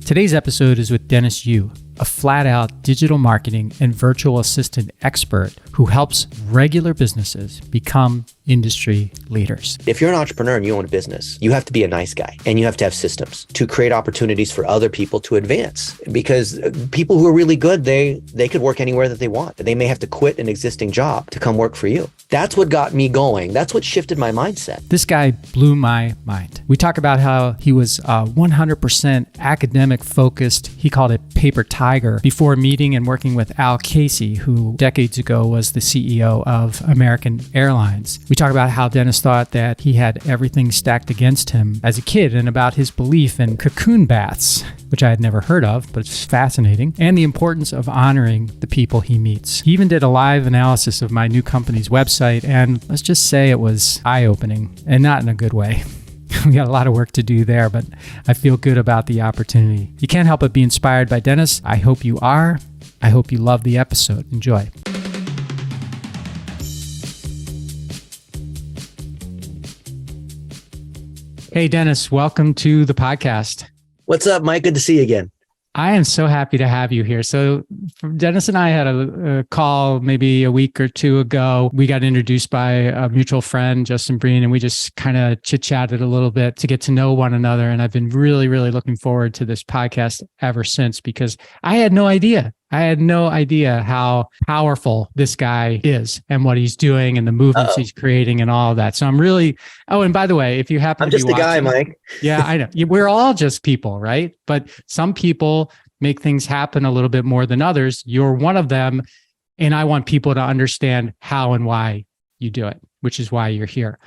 Today's episode is with Dennis Yu, a flat-out digital marketing and virtual assistant expert who helps regular businesses become industry leaders. If you're an entrepreneur and you own a business, you have to be a nice guy and you have to have systems to create opportunities for other people to advance. Because people who are really good, they could work anywhere that they want. They may have to quit an existing job to come work for you. That's what got me going. That's what shifted my mindset. This guy blew my mind. We talk about how he was 100% academic focused. He called it paper tiger before meeting and working with Al Casey, who decades ago was the CEO of American Airlines. We talk about how Dennis thought that he had everything stacked against him as a kid and about his belief in Kaqun Baths, which I had never heard of, but it's fascinating, and the importance of honoring the people he meets. He even did a live analysis of my new company's website, and let's just say it was eye-opening, and not in a good way. We got a lot of work to do there, but I feel good about the opportunity. You can't help but be inspired by Dennis. I hope you are. I hope you love the episode. Enjoy. Hey, Dennis, welcome to the podcast. What's up, Mike? Good to see you again. I am so happy to have you here. So Dennis and I had a call maybe a week or two ago. We got introduced by a mutual friend, Justin Breen, and we just kind of chit-chatted a little bit to get to know one another. And I've been really, really looking forward to this podcast ever since, because I had no idea. I had no idea how powerful this guy is and what he's doing and the movements he's creating and all of that. So I'm really, and by the way, if you happen to be watching, I'm just a guy, Mike. Yeah, I know. We're all just people, right? But some people make things happen a little bit more than others. You're one of them. And I want people to understand how and why you do it, which is why you're here.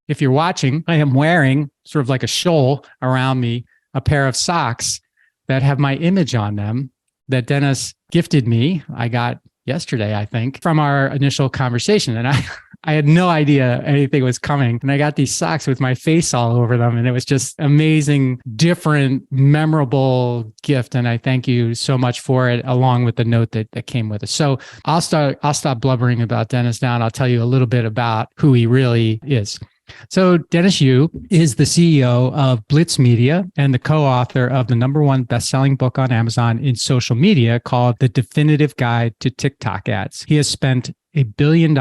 If you're watching, I am wearing sort of like a shoal around me, a pair of socks that have my image on them that Dennis gifted me. I got yesterday, I think, from our initial conversation. And I had no idea anything was coming. And I got these socks with my face all over them. And it was just amazing, different, memorable gift. And I thank you so much for it, along with the note that came with it. So I'll stop blubbering about Dennis now, and I'll tell you a little bit about who he really is. So Dennis Yu is the CEO of Blitz Media and the co-author of the #1 best-selling book on Amazon in social media called The Definitive Guide to TikTok Ads. He has spent $1 billion,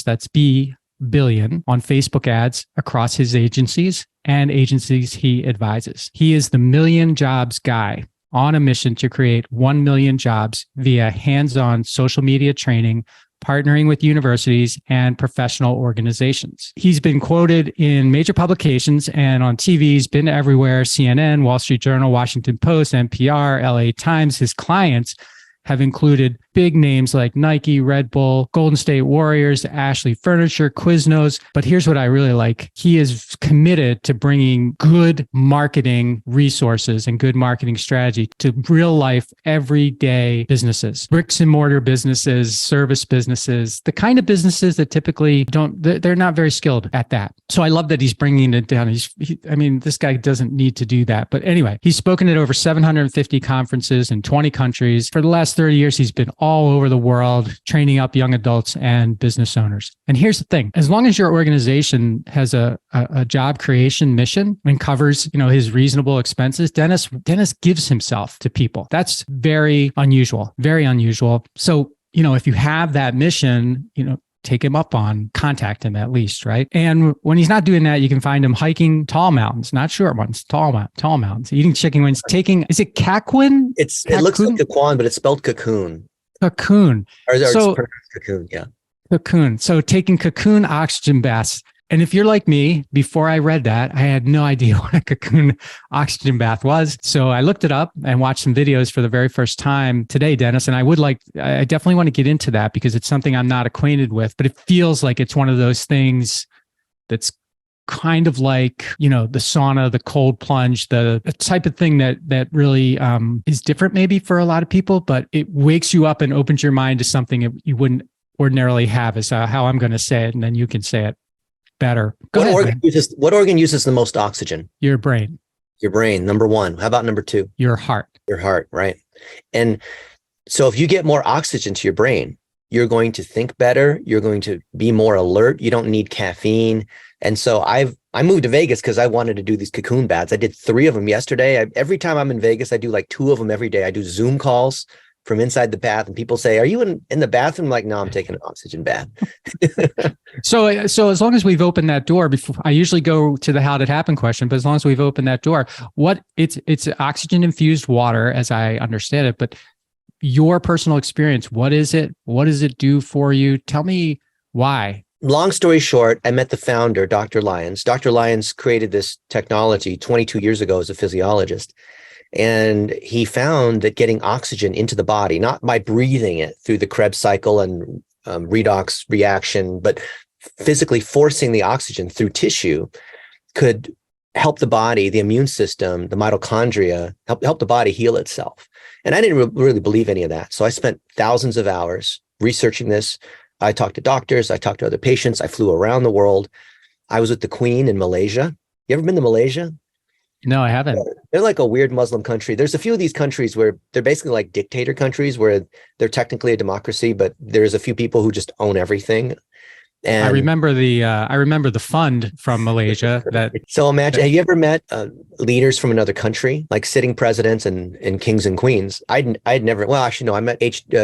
that's B billion, on Facebook ads across his agencies and agencies he advises. He is the million jobs guy on a mission to create 1 million jobs via hands-on social media training, partnering with universities and professional organizations. He's been quoted in major publications and on TV. He's been everywhere: CNN, Wall Street Journal, Washington Post, NPR, LA Times. His clients have included big names like Nike, Red Bull, Golden State Warriors, Ashley Furniture, Quiznos. But here's what I really like. He is committed to bringing good marketing resources and good marketing strategy to real life, everyday businesses, bricks and mortar businesses, service businesses, the kind of businesses that typically they're not very skilled at that. So I love that he's bringing it down. This guy doesn't need to do that. But anyway, he's spoken at over 750 conferences in 20 countries. For the last 30 years, he's been all over the world training up young adults and business owners. And here's the thing: as long as your organization has a job creation mission and covers, his reasonable expenses, Dennis gives himself to people. That's very unusual, very unusual. So, if you have that mission, take him up on, contact him at least, right? And when he's not doing that, you can find him hiking tall mountains, not short ones, tall mountains, eating chicken wings, is it Kaqun? It looks like Kaqun, but it's spelled Kaqun. Kaqun. So Kaqun, yeah. Kaqun. So taking Kaqun Oxygen Baths. And if you're like me, before I read that, I had no idea what a Kaqun Oxygen Bath was. So I looked it up and watched some videos for the very first time today, Dennis. And I definitely want to get into that because it's something I'm not acquainted with, but it feels like it's one of those things that's kind of like, the sauna, the cold plunge, the type of thing that really is different maybe for a lot of people, but it wakes you up and opens your mind to something you wouldn't ordinarily have, is how I'm going to say it. And then you can say it better. What organ uses the most oxygen? Your brain. Your brain, #1. How about #2? Your heart. Your heart, right? And so if you get more oxygen to your brain, you're going to think better. You're going to be more alert. You don't need caffeine. And so I've I moved to Vegas because I wanted to do these cocoon baths. I did 3 of them yesterday. Every time I'm in Vegas, I do like 2 of them every day. I do Zoom calls from inside the bath, and people say, "Are you in the bathroom?" I'm like, no, I'm taking an oxygen bath. So as long as we've opened that door, before I usually go to the how did it happen question, but as long as we've opened that door, it's oxygen infused water, as I understand it. But your personal experience, what is it? What does it do for you? Tell me why. Long story short, I met the founder, Dr. Lyons. Dr. Lyons created this technology 22 years ago as a physiologist. And he found that getting oxygen into the body, not by breathing it through the Krebs cycle and redox reaction, but physically forcing the oxygen through tissue, could help the body, the immune system, the mitochondria, help the body heal itself. And I didn't really believe any of that. So I spent thousands of hours researching this. I talked to doctors, I talked to other patients, I flew around the world. I was with the Queen in Malaysia. You ever been to Malaysia? No, I haven't. They're like a weird Muslim country. There's a few of these countries where they're basically like dictator countries where they're technically a democracy, but there's a few people who just own everything. And I remember the fund from Malaysia that. So imagine, have you ever met leaders from another country, like sitting presidents and kings and queens? I'd never, well, actually, no, I met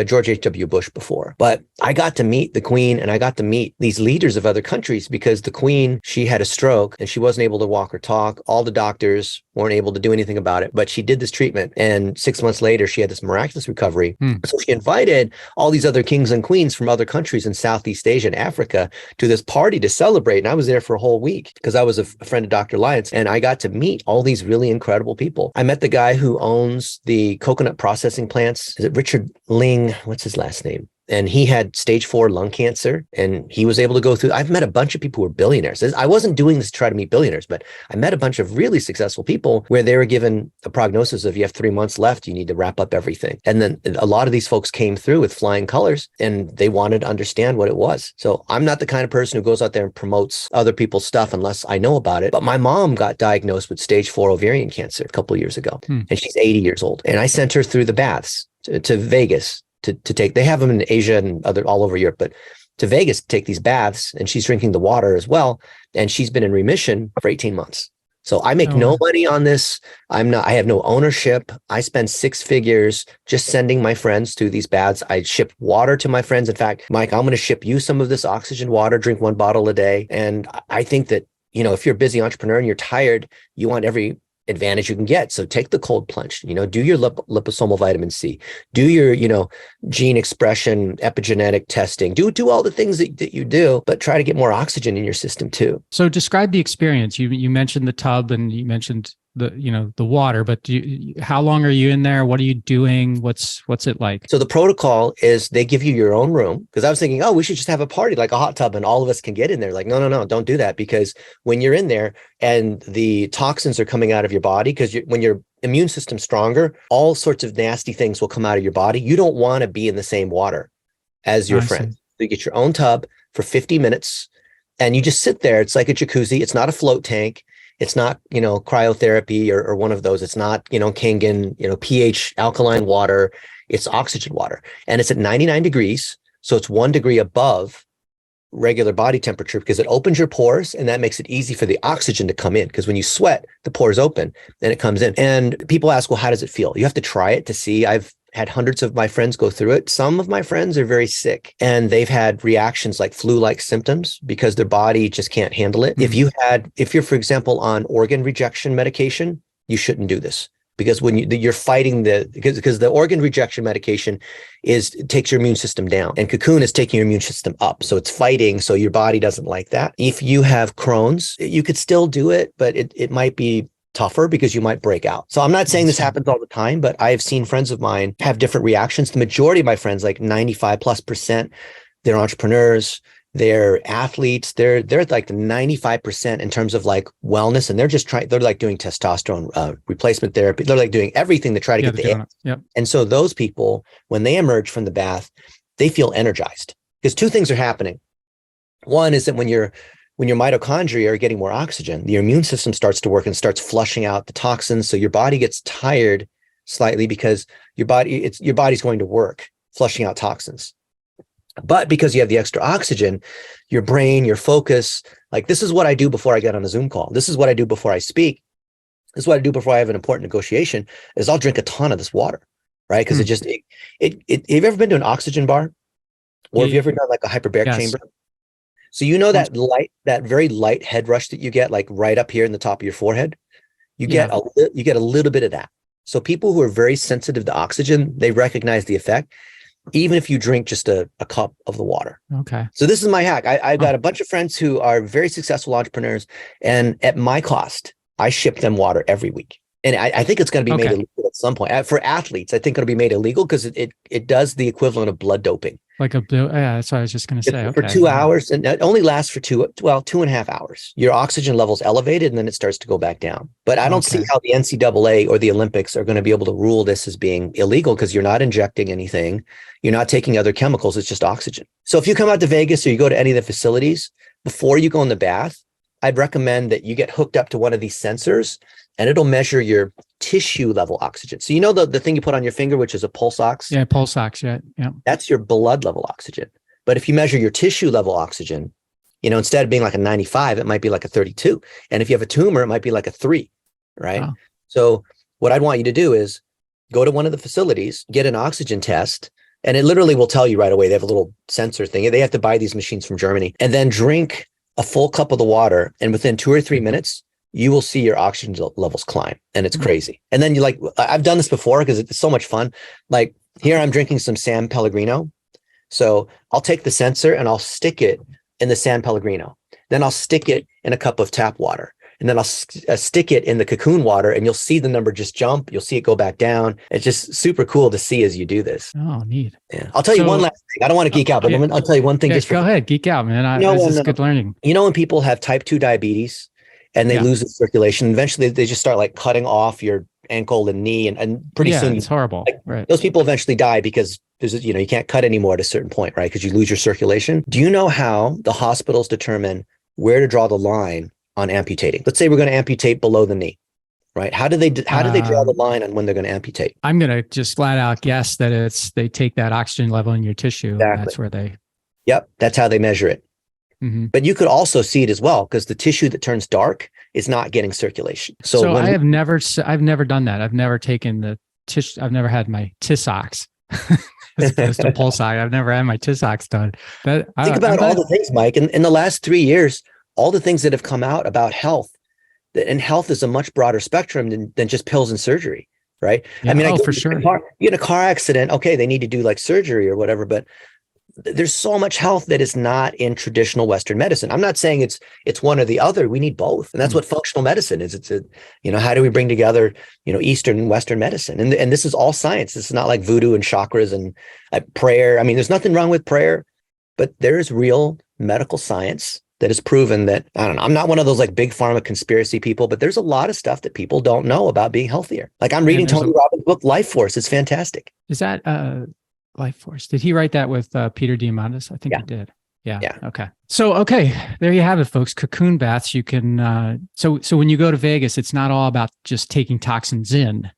George H.W. Bush before, but I got to meet the Queen and I got to meet these leaders of other countries because the Queen, she had a stroke and she wasn't able to walk or talk. All the doctors weren't able to do anything about it, but she did this treatment. And 6 months later, she had this miraculous recovery. So she invited all these other kings and queens from other countries in Southeast Asia and Africa to this party to celebrate. And I was there for a whole week because I was a friend of Dr. Lyons, and I got to meet all these really incredible people. I met the guy who owns the coconut processing plants. Is it Richard Ling? What's his last name? And he had stage 4 lung cancer, and he was able to go through. I've met a bunch of people who were billionaires. I wasn't doing this to try to meet billionaires, but I met a bunch of really successful people where they were given a prognosis of you have 3 months left, you need to wrap up everything. And then a lot of these folks came through with flying colors, and they wanted to understand what it was. So I'm not the kind of person who goes out there and promotes other people's stuff unless I know about it. But my mom got diagnosed with stage 4 ovarian cancer a couple of years ago, and she's 80 years old. And I sent her through the baths to Vegas to take. They have them in Asia and all over Europe, but to Vegas to take these baths, and she's drinking the water as well. And she's been in remission for 18 months. So I make no money on this. I have no ownership. I spend 6 figures just sending my friends to these baths. I ship water to my friends. In fact, Mike, I'm going to ship you some of this oxygen water, drink 1 bottle a day. And I think that, if you're a busy entrepreneur and you're tired, you want every advantage you can get. So take the cold plunge, do your liposomal vitamin C, do your, gene expression, epigenetic testing, do all the things that you do, but try to get more oxygen in your system too. So describe the experience. You mentioned the tub and you mentioned the water, but how long are you in there? What are you doing? What's it like? So the protocol is they give you your own room, because I was thinking, we should just have a party, like a hot tub, and all of us can get in there. Like, no, don't do that, because when you're in there and the toxins are coming out of your body, because when your immune system's stronger, all sorts of nasty things will come out of your body. You don't want to be in the same water as your friend. So you get your own tub for 50 minutes and you just sit there. It's like a jacuzzi. It's not a float tank. It's not, cryotherapy or one of those. It's not, Kangen, pH alkaline water. It's oxygen water. And it's at 99 degrees. So it's 1 degree above regular body temperature, because it opens your pores, and that makes it easy for the oxygen to come in. Because when you sweat, the pores open and it comes in. And people ask, well, how does it feel? You have to try it to see. I've had hundreds of my friends go through it. Some of my friends are very sick and they've had reactions like flu-like symptoms because their body just can't handle it. Mm-hmm. If you're, for example, on organ rejection medication, you shouldn't do this, because when you're fighting because the organ rejection medication takes your immune system down, and Kaqun is taking your immune system up. So it's fighting. So your body doesn't like that. If you have Crohn's, you could still do it, but it might be tougher because you might break out. So I'm not saying this happens all the time, but I've seen friends of mine have different reactions. The majority of my friends, like 95+%, they're entrepreneurs, they're athletes, they're like the 95% in terms of like wellness. And they're like doing testosterone replacement therapy. They're like doing everything to try to get the edge. Yep. And so those people, when they emerge from the bath, they feel energized, because 2 things are happening. One is that when your mitochondria are getting more oxygen, your immune system starts to work and starts flushing out the toxins. So your body gets tired slightly because your body's going to work flushing out toxins. But because you have the extra oxygen, your brain, your focus, Like, this is what I do before I get on a Zoom call. This is what I do before I speak. This is what I do before I have an important negotiation, is I'll drink a ton of this water, right? Because have you ever been to an oxygen bar? Or have you ever done like a hyperbaric chamber? So you know that very light head rush that you get, like right up here in the top of your forehead? You get a little bit of that. So people who are very sensitive to oxygen, they recognize the effect, even if you drink just a cup of the water. Okay. So this is my hack. I've got a bunch of friends who are very successful entrepreneurs, and at my cost, I ship them water every week. And I think it's going to be made illegal at some point. For athletes, I think it'll be made illegal because it does the equivalent of blood doping. That's what I was just going to say. For 2 hours, and it only lasts for 2.5 hours. Your oxygen level's elevated, and then it starts to go back down. But I don't see how the NCAA or the Olympics are going to be able to rule this as being illegal, because you're not injecting anything. You're not taking other chemicals. It's just oxygen. So if you come out to Vegas or you go to any of the facilities, before you go in the bath, I'd recommend that you get hooked up to one of these sensors, and it'll measure your tissue level oxygen. So you know the thing you put on your finger, which is a pulse ox? Yeah, pulse ox, yeah. That's your blood level oxygen. But if you measure your tissue level oxygen, instead of being like a 95, it might be like a 32. And if you have a tumor, it might be like a 3, right? Oh. So what I'd want you to do is go to one of the facilities, get an oxygen test, and it literally will tell you right away. They have a little sensor thing. They have to buy these machines from Germany, and then drink a full cup of the water. And within 2 or 3 minutes, you will see your oxygen levels climb, and it's crazy. And then I've done this before because it's so much fun. Like here, I'm drinking some San Pellegrino. So I'll take the sensor and I'll stick it in the San Pellegrino. Then I'll stick it in a cup of tap water, and then I'll stick it in the Kaqun water, and you'll see the number just jump. You'll see it go back down. It's just super cool to see as you do this. Oh, neat. Yeah. I'll tell you one last thing. I don't want to geek out, but I'll tell you one thing. Go ahead, geek out, man. This is good learning. When people have type 2 diabetes, and they lose the circulation, eventually they just start like cutting off your ankle and knee, and pretty soon it's horrible. Right. Those people eventually die because there's you can't cut anymore at a certain point, right? Because you lose your circulation. Do you know how the hospitals determine where to draw the line on amputating? Let's say we're going to amputate below the knee, right? How do they draw the line on when they're going to amputate? I'm going to just flat out guess that they take that oxygen level in your tissue. Exactly. That's where they. Yep, that's how they measure it. Mm-hmm. But you could also see it as well, because the tissue that turns dark is not getting circulation. So I've never done that. I've never taken the tissue. I've never had my Tisox as opposed to pulse ox. I've never had my Tisox done. Think about all the things, Mike, in the last 3 years, all the things that have come out about health, and health is a much broader spectrum than just pills and surgery, right? Yeah, for sure. You get a car accident, okay, they need to do like surgery or whatever, but there's so much health that is not in traditional Western medicine. I'm not saying it's one or the other. We need both. And that's what functional medicine is. It's how do we bring together, Eastern and Western medicine? And this is all science. This is not like voodoo and chakras and prayer. I mean, there's nothing wrong with prayer, but there is real medical science that has proven that, I don't know, I'm not one of those like big pharma conspiracy people, but there's a lot of stuff that people don't know about being healthier. Like I'm reading Tony Robbins' book, Life Force. It's fantastic. Is that, Life Force. Did he write that with Peter Diamandis? I think he did. Yeah. Okay. So, there you have it, folks. Kaqun baths. You can, so when you go to Vegas, it's not all about just taking toxins in.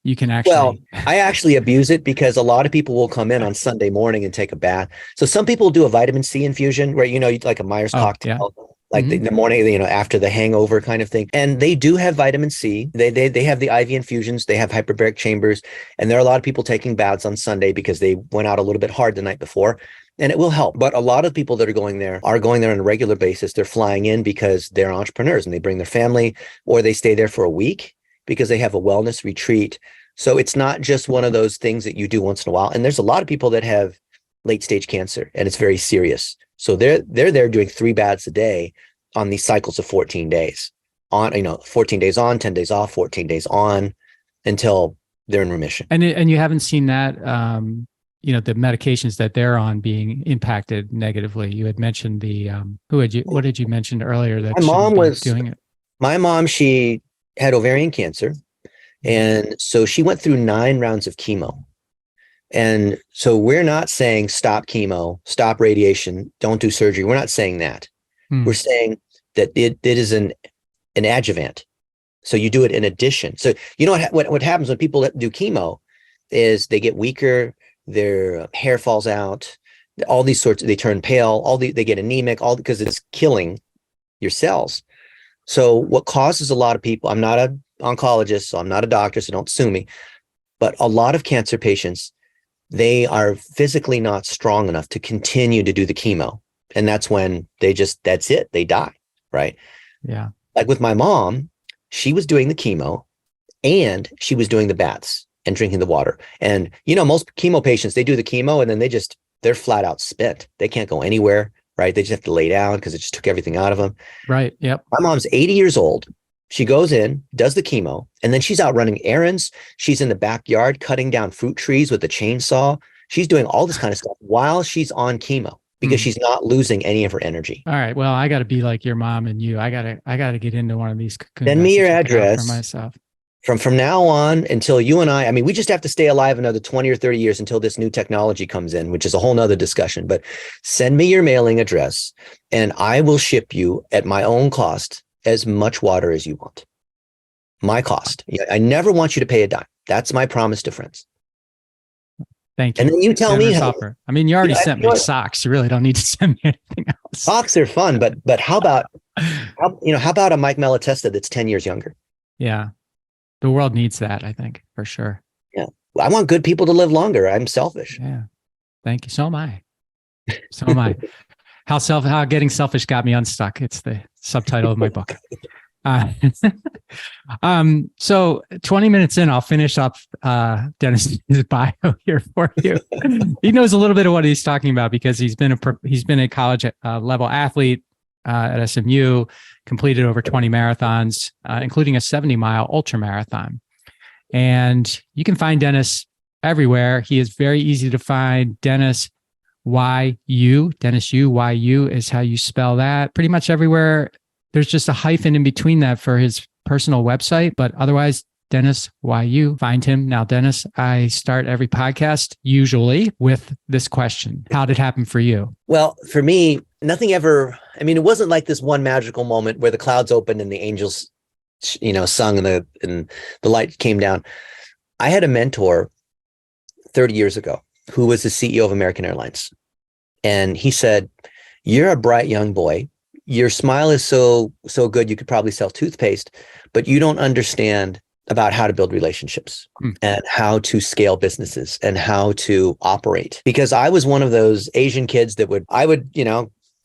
You can actually. Well, I actually abuse it because a lot of people will come in on Sunday morning and take a bath. So some people do a vitamin C infusion where, like a Myers cocktail. Yeah. Like the morning, after the hangover kind of thing. And they do have vitamin C. They have the IV infusions. They have hyperbaric chambers. And there are a lot of people taking baths on Sunday because they went out a little bit hard the night before. And it will help. But a lot of people that are going there on a regular basis. They're flying in because they're entrepreneurs and they bring their family, or they stay there for a week because they have a wellness retreat. So it's not just one of those things that you do once in a while. And there's a lot of people that have late stage cancer, and it's very serious. So they're there doing 3 baths a day on these cycles of 14 days. 14 days on, 10 days off, 14 days on, until they're in remission. And you haven't seen that, the medications that they're on being impacted negatively. You had mentioned what did you mention earlier? That my mom was doing it. My mom, she had ovarian cancer. And so she went through 9 rounds of chemo. And so we're not saying stop chemo, stop radiation, don't do surgery. We're not saying that. We're saying that it is an adjuvant. So you do it in addition. So what happens when people do chemo is they get weaker, their hair falls out, all these sorts, they turn pale, they get anemic, all because it's killing your cells. So what causes a lot of people, I'm not an oncologist, so I'm not a doctor, so don't sue me, but a lot of cancer patients, they are physically not strong enough to continue to do the chemo. And that's when that's it, they die, right? Yeah. Like with my mom, she was doing the chemo and she was doing the baths and drinking the water. And, most chemo patients, they do the chemo and then they're flat out spent. They can't go anywhere, right? They just have to lay down because it just took everything out of them. Right. Yep. My mom's 80 years old. She goes in, does the chemo, and then she's out running errands. She's in the backyard cutting down fruit trees with a chainsaw. She's doing all this kind of stuff while she's on chemo because she's not losing any of her energy. All right. Well, I got to be like your mom and you. I gotta get into one of these. Send me your address for myself. From now on until you and I mean, we just have to stay alive another 20 or 30 years until this new technology comes in, which is a whole nother discussion. But send me your mailing address and I will ship you at my own cost as much water as you want. My cost. I never want you to pay a dime. That's my promise to friends. Thank you. And then you tell me how, offer. I mean, you already sent me socks. You really don't need to send me anything else. Socks are fun, but how about a Mike Malatesta that's 10 years younger? Yeah. The world needs that, I think, for sure. Yeah. I want good people to live longer. I'm selfish. Yeah. Thank you. So am I. So am I. How getting selfish got me unstuck. It's the subtitle of my book. So 20 minutes in, I'll finish up Dennis's bio here for you. He knows a little bit of what he's talking about because he's been a college level athlete at SMU, completed over 20 marathons, including a 70-mile ultra marathon. And you can find Dennis everywhere. He is very easy to find. Dennis YU, Dennis U, YU is how you spell that. Pretty much everywhere. There's just a hyphen in between that for his personal website, but otherwise, Dennis YU, find him. Now, Dennis, I start every podcast usually with this question. How did it happen for you? Well, for me, nothing ever, it wasn't like this one magical moment where the clouds opened and the angels, sung and the light came down. I had a mentor 30 years ago who was the CEO of American Airlines. And he said, "You're a bright young boy. Your smile is so good, you could probably sell toothpaste, but you don't understand about how to build relationships and how to scale businesses and how to operate." Because I was one of those Asian kids that I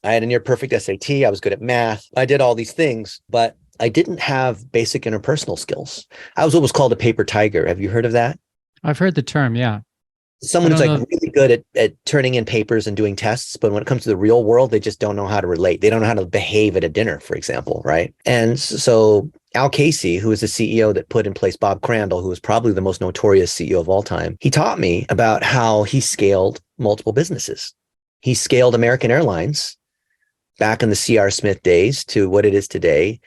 had a near perfect SAT. I was good at math. I did all these things, but I didn't have basic interpersonal skills. I was what was called a paper tiger. Have you heard of that? I've heard the term. Yeah. Someone who's really good at turning in papers and doing tests, but when it comes to the real world, they just don't know how to relate. They don't know how to behave at a dinner, for example, right? And so Al Casey, who is the CEO that put in place Bob Crandall, who was probably the most notorious CEO of all time, he taught me about how he scaled multiple businesses. He scaled American Airlines back in the C.R. Smith days to what it is today.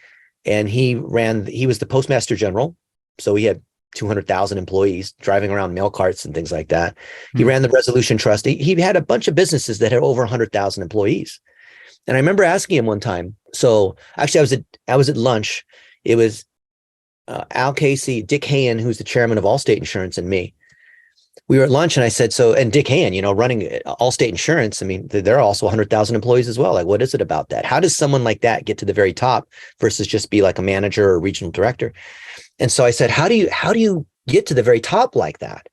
And he was the postmaster general. So he had 200,000 employees driving around mail carts and things like that. He ran the Resolution Trust. He had a bunch of businesses that had over 100,000 employees. And I remember asking him one time. So actually, I was at lunch. It was Al Casey, Dick Hayen, who's the chairman of Allstate Insurance, and me. We were at lunch, and I said, and Dick Hayen, running Allstate Insurance. There are also 100,000 employees as well. Like, what is it about that? How does someone like that get to the very top versus just be like a manager or regional director? And so I said, how do you get to the very top like that?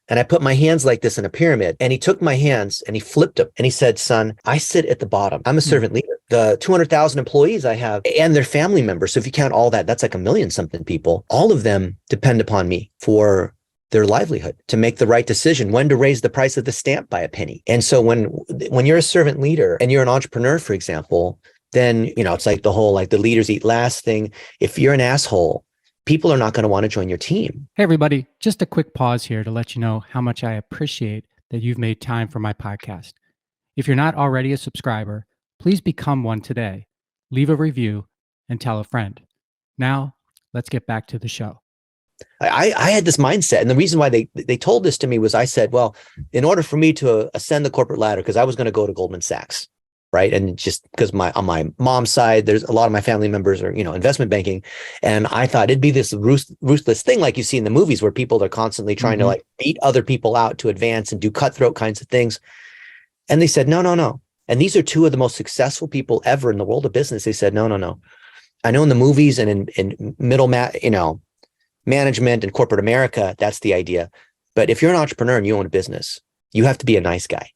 And I put my hands like this in a pyramid, and he took my hands and he flipped them and he said, "Son, I sit at the bottom. I'm a servant leader. The 200,000 employees I have and their family members. So if you count all that, that's like 1 million something people. All of them depend upon me for their livelihood, to make the right decision, when to raise the price of the stamp by a penny." And so when you're a servant leader and you're an entrepreneur, for example, then, it's like the whole, like the leaders eat last thing. If you're an asshole, people are not going to want to join your team. Hey, everybody, just a quick pause here to let you know how much I appreciate that you've made time for my podcast. If you're not already a subscriber, please become one today. Leave a review and tell a friend. Now, let's get back to the show. I had this mindset. And the reason why they told this to me was I said, well, in order for me to ascend the corporate ladder, because I was going to go to Goldman Sachs, right? And just because on my mom's side, there's a lot of my family members are, investment banking. And I thought it'd be this ruthless thing like you see in the movies where people are constantly trying to like beat other people out to advance and do cutthroat kinds of things. And they said, no. And these are two of the most successful people ever in the world of business. They said, no, no, no. I know in the movies and in management and corporate America, that's the idea. But if you're an entrepreneur and you own a business, you have to be a nice guy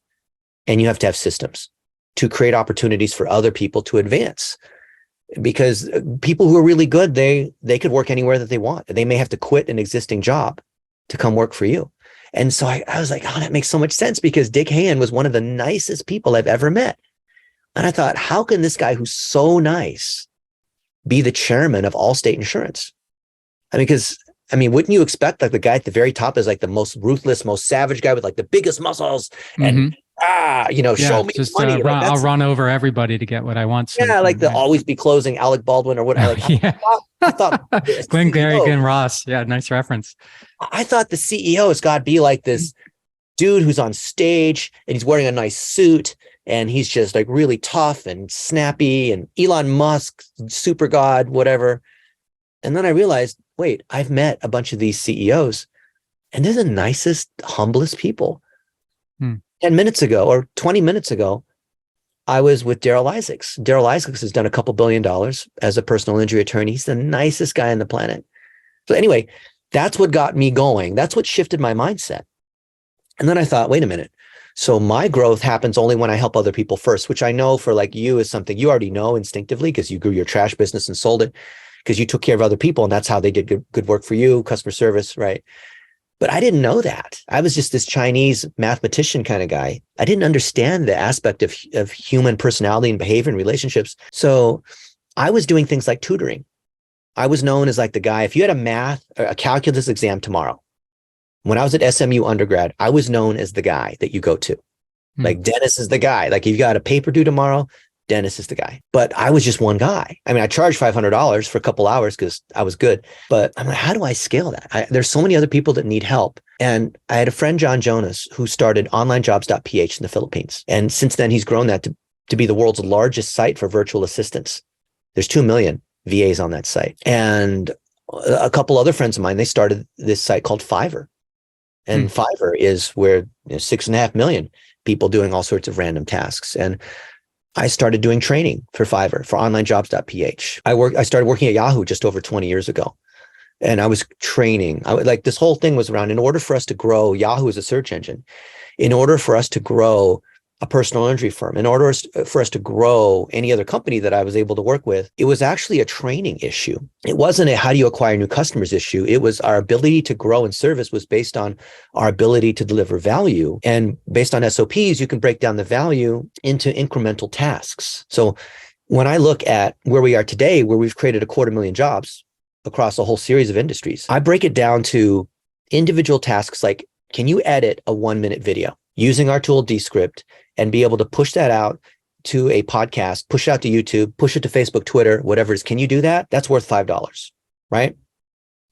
and you have to have systems to create opportunities for other people to advance. Because people who are really good, they could work anywhere that they want. They may have to quit an existing job to come work for you. And so I was like, oh, that makes so much sense, because Dick Hayen was one of the nicest people I've ever met. And I thought, how can this guy who's so nice be the chairman of Allstate Insurance? Wouldn't you expect like the guy at the very top is like the most ruthless, most savage guy with like the biggest muscles and show me just, money. I'll run over everybody to get what I want. Yeah, like the always be closing Alec Baldwin or what. I thought Glenn Ross. Yeah, nice reference. I thought the CEO has got to be like this dude who's on stage and he's wearing a nice suit and he's just like really tough and snappy, and Elon Musk, super god, whatever. And then I realized, wait, I've met a bunch of these CEOs and they're the nicest, humblest people. 10 minutes ago or 20 minutes ago, I was with Daryl Isaacs. Daryl Isaacs has done a couple $2 billion as a personal injury attorney. He's the nicest guy on the planet. So anyway, that's what got me going. That's what shifted my mindset. And then I thought, wait a minute. So my growth happens only when I help other people first, which I know for like you is something you already know instinctively because you grew your trash business and sold it because you took care of other people. And that's how they did good work for you, customer service, right? But I didn't know that. I was just this Chinese mathematician kind of guy. I didn't understand the aspect of human personality and behavior and relationships. So I was doing things like tutoring. I was known as like the guy, if you had a calculus exam tomorrow, when I was at SMU undergrad, I was known as the guy that you go to. Like Dennis is the guy. Like if you got a paper due tomorrow, Dennis is the guy. But I was just one guy. I mean, I charged $500 for a couple hours because I was good. But I'm like, how do I scale that? There's so many other people that need help. And I had a friend, John Jonas, who started onlinejobs.ph in the Philippines. And since then, he's grown that to be the world's largest site for virtual assistants. There's 2 million VAs on that site. And a couple other friends of mine, they started this site called Fiverr. And Fiverr is where 6.5 million people doing all sorts of random tasks. And I started doing training for Fiverr, for onlinejobs.ph. I started working at Yahoo just over 20 years ago. And I was training. This whole thing was around, in order for us to grow, Yahoo is a search engine. In order for us to grow a personal injury firm, in order for us to grow any other company that I was able to work with, it was actually a training issue. It wasn't a how do you acquire new customers issue. It was our ability to grow in service was based on our ability to deliver value. And based on SOPs, you can break down the value into incremental tasks. So when I look at where we are today, where we've created 250,000 jobs across a whole series of industries, I break it down to individual tasks like, can you edit a 1-minute video using our tool Descript and be able to push that out to a podcast, push it out to YouTube, push it to Facebook, Twitter, whatever it is. Can you do that? That's worth $5, right?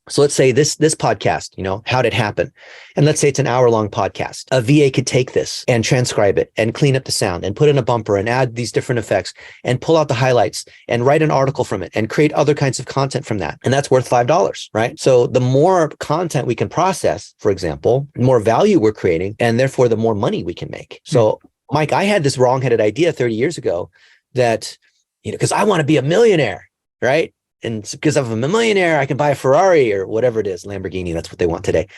So let's say this podcast, how'd it happen? And let's say it's an hour-long podcast. A VA could take this and transcribe it and clean up the sound and put in a bumper and add these different effects and pull out the highlights and write an article from it and create other kinds of content from that. And that's worth $5, right? So the more content we can process, for example, the more value we're creating, and therefore the more money we can make. So Mike, I had this wrong-headed idea 30 years ago that, because I want to be a millionaire, right? And because I'm a millionaire, I can buy a Ferrari or whatever it is, Lamborghini, that's what they want today.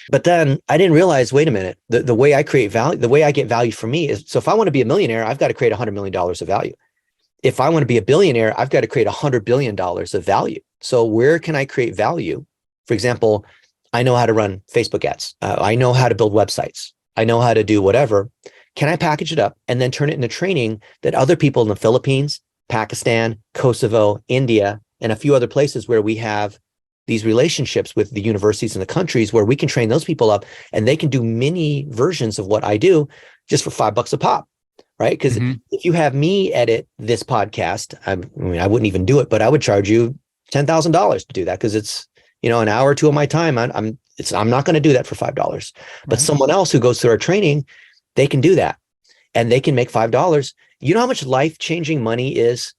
But then I didn't realize, wait a minute, the way I create value, the way I get value for me is, so if I want to be a millionaire, I've got to create $100 million of value. If I want to be a billionaire, I've got to create $100 billion of value. So where can I create value? For example, I know how to run Facebook ads. I know how to build websites. I know how to do whatever. Can I package it up and then turn it into training that other people in the Philippines, Pakistan, Kosovo, India, and a few other places where we have these relationships with the universities and the countries where we can train those people up and they can do mini versions of what I do just for $5 a pop, right? Because if you have me edit this podcast, I wouldn't even do it, but I would charge you $10,000 to do that because it's, an hour or two of my time. I'm not going to do that for $5, but someone else who goes through our training, they can do that and they can make $5. You know how much life-changing money is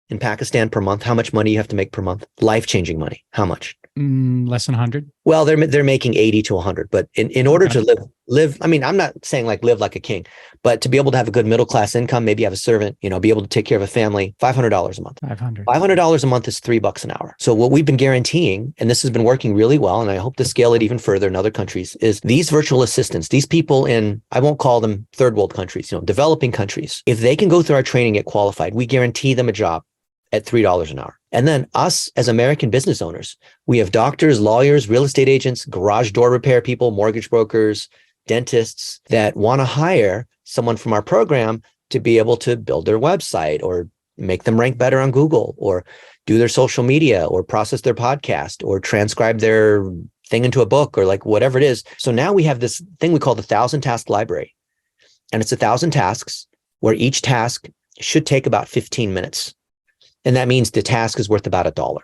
in Pakistan per month? How much money you have to make per month? Life-changing money. How much? Less than 100. Well, they're making 80 to 100, but in order Okay. to live, I mean, I'm not saying like live like a king, but to be able to have a good middle class income, maybe have a servant, be able to take care of a family, $500 a month. 500. $500 a month is $3 an hour. So what we've been guaranteeing, and this has been working really well, and I hope to scale it even further in other countries, is these virtual assistants, these people in, I won't call them third world countries, developing countries. If they can go through our training, get qualified, we guarantee them a job at $3 an hour. And then us as American business owners, we have doctors, lawyers, real estate agents, garage door repair people, mortgage brokers, dentists that want to hire someone from our program to be able to build their website or make them rank better on Google or do their social media or process their podcast or transcribe their thing into a book or like whatever it is. So now we have this thing we call the 1,000 task library. And it's 1,000 tasks where each task should take about 15 minutes. And that means the task is worth about $1.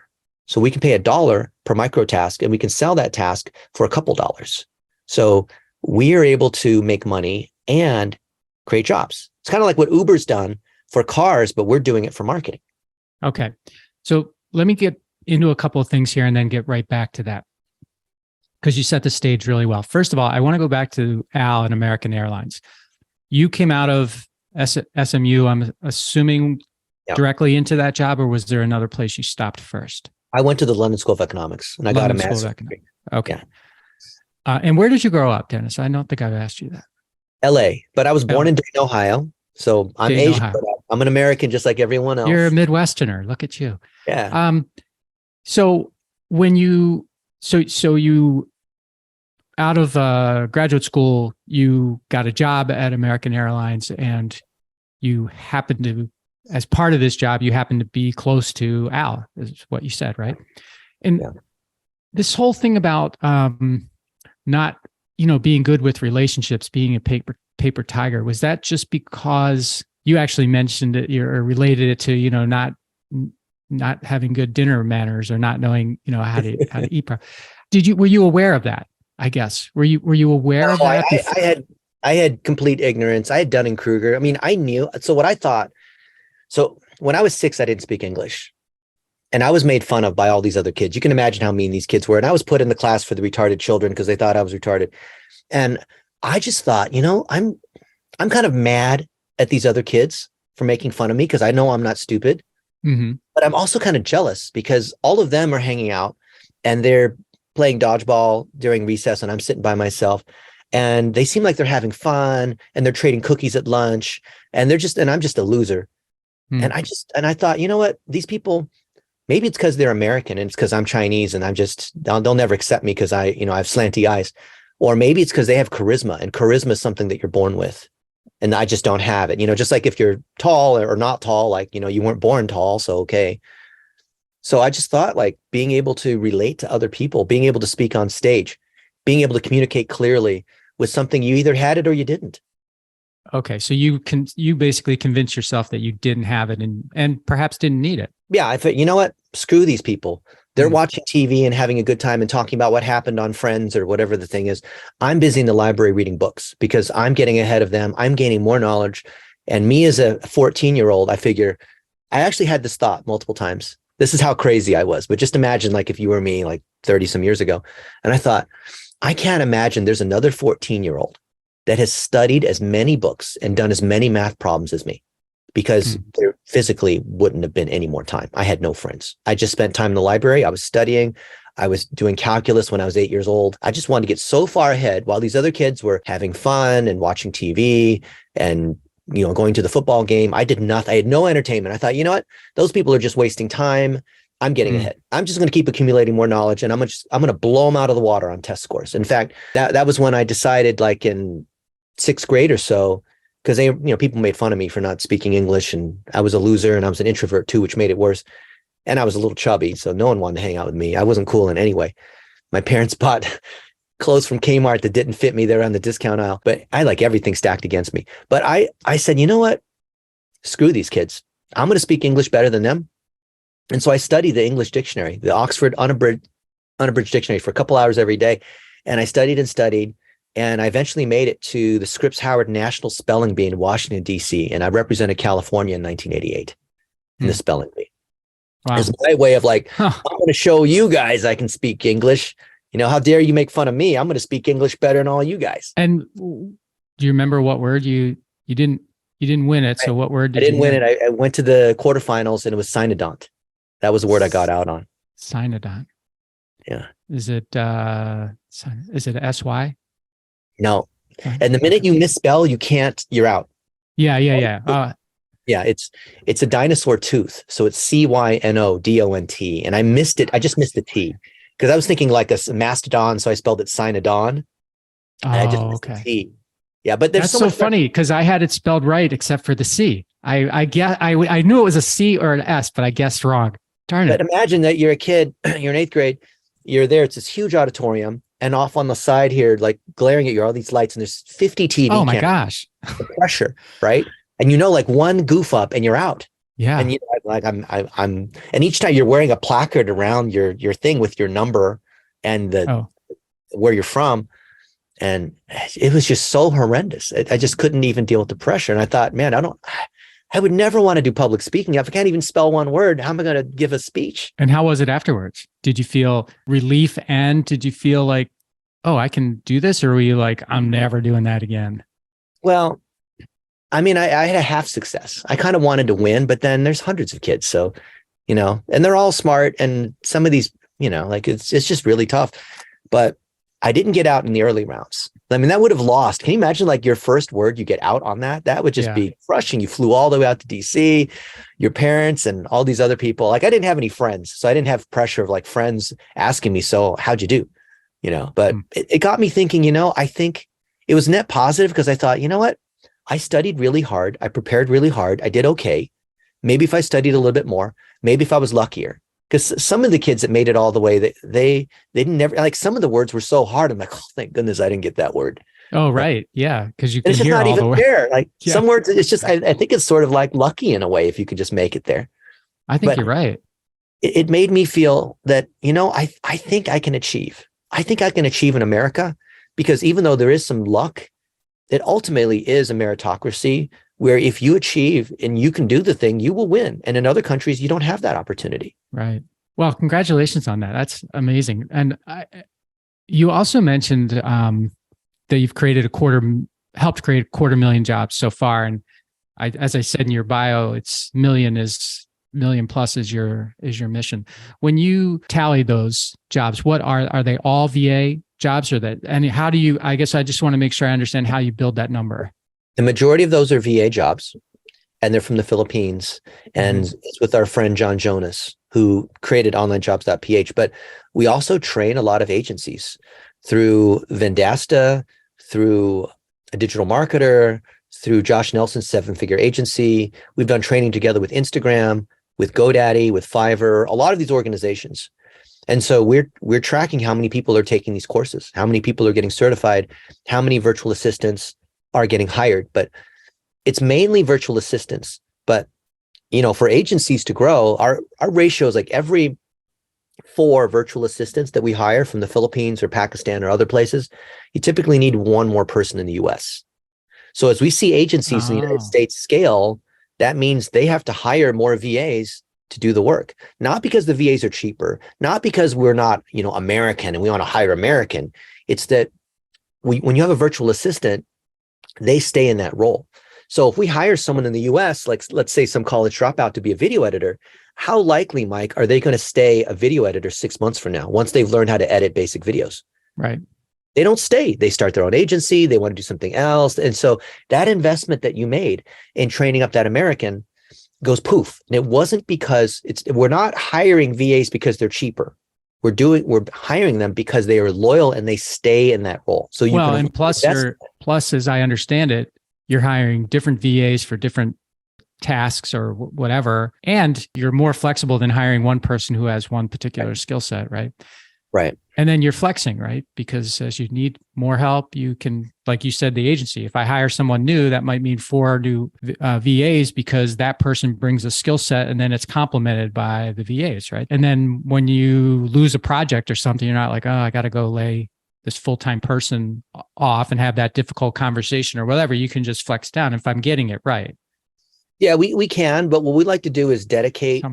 So we can pay $1 per micro task and we can sell that task for a couple dollars. So we are able to make money and create jobs. It's kind of like what Uber's done for cars, but we're doing it for marketing. Okay. So let me get into a couple of things here and then get right back to that, because you set the stage really well. First of all, I want to go back to Al and American Airlines. You came out of SMU, I'm assuming, directly into that job, or was there another place you stopped first? I went to the London School of Economics and I got a master's degree. Okay. Yeah. And where did you grow up, Dennis? I don't think I've asked you that. LA, but I was born in Dayton, Ohio. So I'm Dayton, Asian, Ohio. but I'm an American just like everyone else. You're a Midwesterner. Look at you. Yeah. So when you, so you, out of graduate school, you got a job at American Airlines, and you happened to, as part of this job, you happen to be close to Al, is what you said, right? And this whole thing about not, being good with relationships, being a paper tiger, was that just because you actually mentioned it, or related it to, not having good dinner manners or not knowing, how to eat? Were you aware of that? I guess were you aware of that? I had complete ignorance. I had Dunning-Kruger. I mean, I knew. So what I thought. So when I was 6, I didn't speak English, and I was made fun of by all these other kids. You can imagine how mean these kids were. And I was put in the class for the retarded children because they thought I was retarded. And I just thought, I'm kind of mad at these other kids for making fun of me because I know I'm not stupid. Mm-hmm. But I'm also kind of jealous because all of them are hanging out and they're playing dodgeball during recess and I'm sitting by myself. And they seem like they're having fun and they're trading cookies at lunch and I'm just a loser. And I thought, you know what, these people, maybe it's because they're American and it's because I'm Chinese and they'll never accept me because I have slanty eyes. Or maybe it's because they have charisma, and charisma is something that you're born with. And I just don't have it, just like if you're tall or not tall, like, you weren't born tall. So, okay. So I just thought like being able to relate to other people, being able to speak on stage, being able to communicate clearly was something you either had it or you didn't. Okay. So you basically convinced yourself that you didn't have it and perhaps didn't need it. Yeah. I thought, you know what? Screw these people. They're watching TV and having a good time and talking about what happened on Friends or whatever the thing is. I'm busy in the library reading books because I'm getting ahead of them. I'm gaining more knowledge. And me as a 14-year-old, I figure I actually had this thought multiple times. This is how crazy I was. But just imagine like if you were me like 30 some years ago. And I thought, I can't imagine there's another 14-year-old that has studied as many books and done as many math problems as me, because there physically wouldn't have been any more time. I had no friends. I just spent time in the library. I was studying. I was doing calculus when I was 8 years old. I just wanted to get so far ahead while these other kids were having fun and watching TV and, going to the football game. I did nothing. I had no entertainment. I thought, you know what? Those people are just wasting time. I'm getting ahead. I'm just going to keep accumulating more knowledge, and I'm going to blow them out of the water on test scores. In fact, that was when I decided, like in 6th grade or so, because people made fun of me for not speaking English, and I was a loser and I was an introvert too, which made it worse. And I was a little chubby, so no one wanted to hang out with me. I wasn't cool in any way. My parents bought clothes from Kmart that didn't fit me. They were on the discount aisle, but I like everything stacked against me. But I said, you know what? Screw these kids. I'm going to speak English better than them. And so I studied the English dictionary, the Oxford unabridged dictionary, for a couple hours every day. And I studied and studied. And I eventually made it to the Scripps Howard National Spelling Bee in Washington, D.C. And I represented California in 1988 in the spelling bee. Wow. It's my way of like, Huh. I'm going to show you guys I can speak English. You know, how dare you make fun of me? I'm going to speak English better than all you guys. And do you remember what word you didn't win it? So what word I did didn't you win win? it. I went to the quarterfinals and it was Synodont. That was the word I got out on. Synodont. Yeah. Is it SY? No. And the minute you misspell, you're out. Yeah. Yeah, it's a dinosaur tooth. So it's CYNODONT. And I missed it. I just missed the T because I was thinking like a mastodon. So I spelled it Synodon. And I just missed the Okay. T. Yeah, but there's That's so so much funny because I had it spelled right except for the C. I knew it was a C or an S, but I guessed wrong. Darn But it. imagine that you're a kid, you're in eighth grade, you're there, it's this huge auditorium, and off on the side here, like glaring at you, are all these lights, and there's 50 TV Oh my cameras. gosh. The pressure, right? And you know, like one goof up and you're out. Yeah. And you know, like and each time you're wearing a placard around your thing with your number and the where you're from. And it was just so horrendous. I just couldn't even deal with the pressure. And I thought, man, I would never want to do public speaking. If I can't even spell one word, how am I going to give a speech? And how was it afterwards? Did you feel relief and did you feel like, oh, I can do this? Or were you like, I'm never doing that again? Well, I mean, I had a half success. I kind of wanted to win, but then there's hundreds of kids. So, you know, and they're all smart. And some of these, you know, like it's just really tough. But I didn't get out in the early rounds. I mean, that would have lost. Can you imagine like your first word, you get out on that? That would just be crushing. You flew all the way out to DC, your parents and all these other people. Like I didn't have any friends. So I didn't have pressure of like friends asking me, so how'd you do? You know, but it got me thinking, you know, I think it was net positive because I thought, you know what? I studied really hard. I prepared really hard. I did okay. Maybe if I studied a little bit more, maybe if I was luckier. Because some of the kids that made it all the way, they didn't never like some of the words were so hard. I'm like, oh, thank goodness I didn't get that word. Oh, right. Yeah. Because you can it's just hear not all even the fair. Like some words, it's just I think it's sort of like lucky in a way if you could just make it there. I think you're right. It made me feel that, you know, I think I can achieve. I think I can achieve in America because even though there is some luck, it ultimately is a meritocracy where if you achieve and you can do the thing, you will win. And in other countries, you don't have that opportunity. Right. Well, congratulations on that. That's amazing. And you also mentioned that you've helped create 250,000 jobs so far. And as I said in your bio, it's million plus is your mission. When you tally those jobs, what are they all VA jobs or that? And how do you, I guess I just want to make sure I understand how you build that number. The majority of those are VA jobs and they're from the Philippines. And it's with our friend, John Jonas, who created onlinejobs.ph. But we also train a lot of agencies through Vendasta, through a digital marketer, through Josh Nelson's 7-figure agency. We've done training together with Instagram, with GoDaddy, with Fiverr, a lot of these organizations. And so we're tracking how many people are taking these courses, how many people are getting certified, how many virtual assistants are getting hired. But it's mainly virtual assistants. But, you know, for agencies to grow, our ratio is like every 4 virtual assistants that we hire from the Philippines or Pakistan or other places, you typically need 1 more person in the US. So as we see agencies in the United States scale, that means they have to hire more VAs to do the work, not because the VAs are cheaper, not because we're not, you know, American and we want to hire American. It's that when you have a virtual assistant, they stay in that role. So if we hire someone in the US, like let's say some college dropout to be a video editor, how likely, Mike, are they going to stay a video editor 6 months from now once they've learned how to edit basic videos? Right. They don't stay. They start their own agency. They want to do something else. And so that investment that you made in training up that American goes poof. And it wasn't because we're not hiring VAs because they're cheaper. We're hiring them because they are loyal and they stay in that role. So plus, as I understand it, you're hiring different VAs for different tasks or whatever, and you're more flexible than hiring one person who has one particular skill set, right? Right. And then you're flexing, right? Because as you need more help, you can, like you said, the agency. If I hire someone new, that might mean 4 new VAs because that person brings a skill set and then it's complemented by the VAs, right? And then when you lose a project or something, you're not like, oh, I got to go lay this full-time person off and have that difficult conversation or whatever. You can just flex down if I'm getting it right. Yeah, we can. But what we like to do is dedicate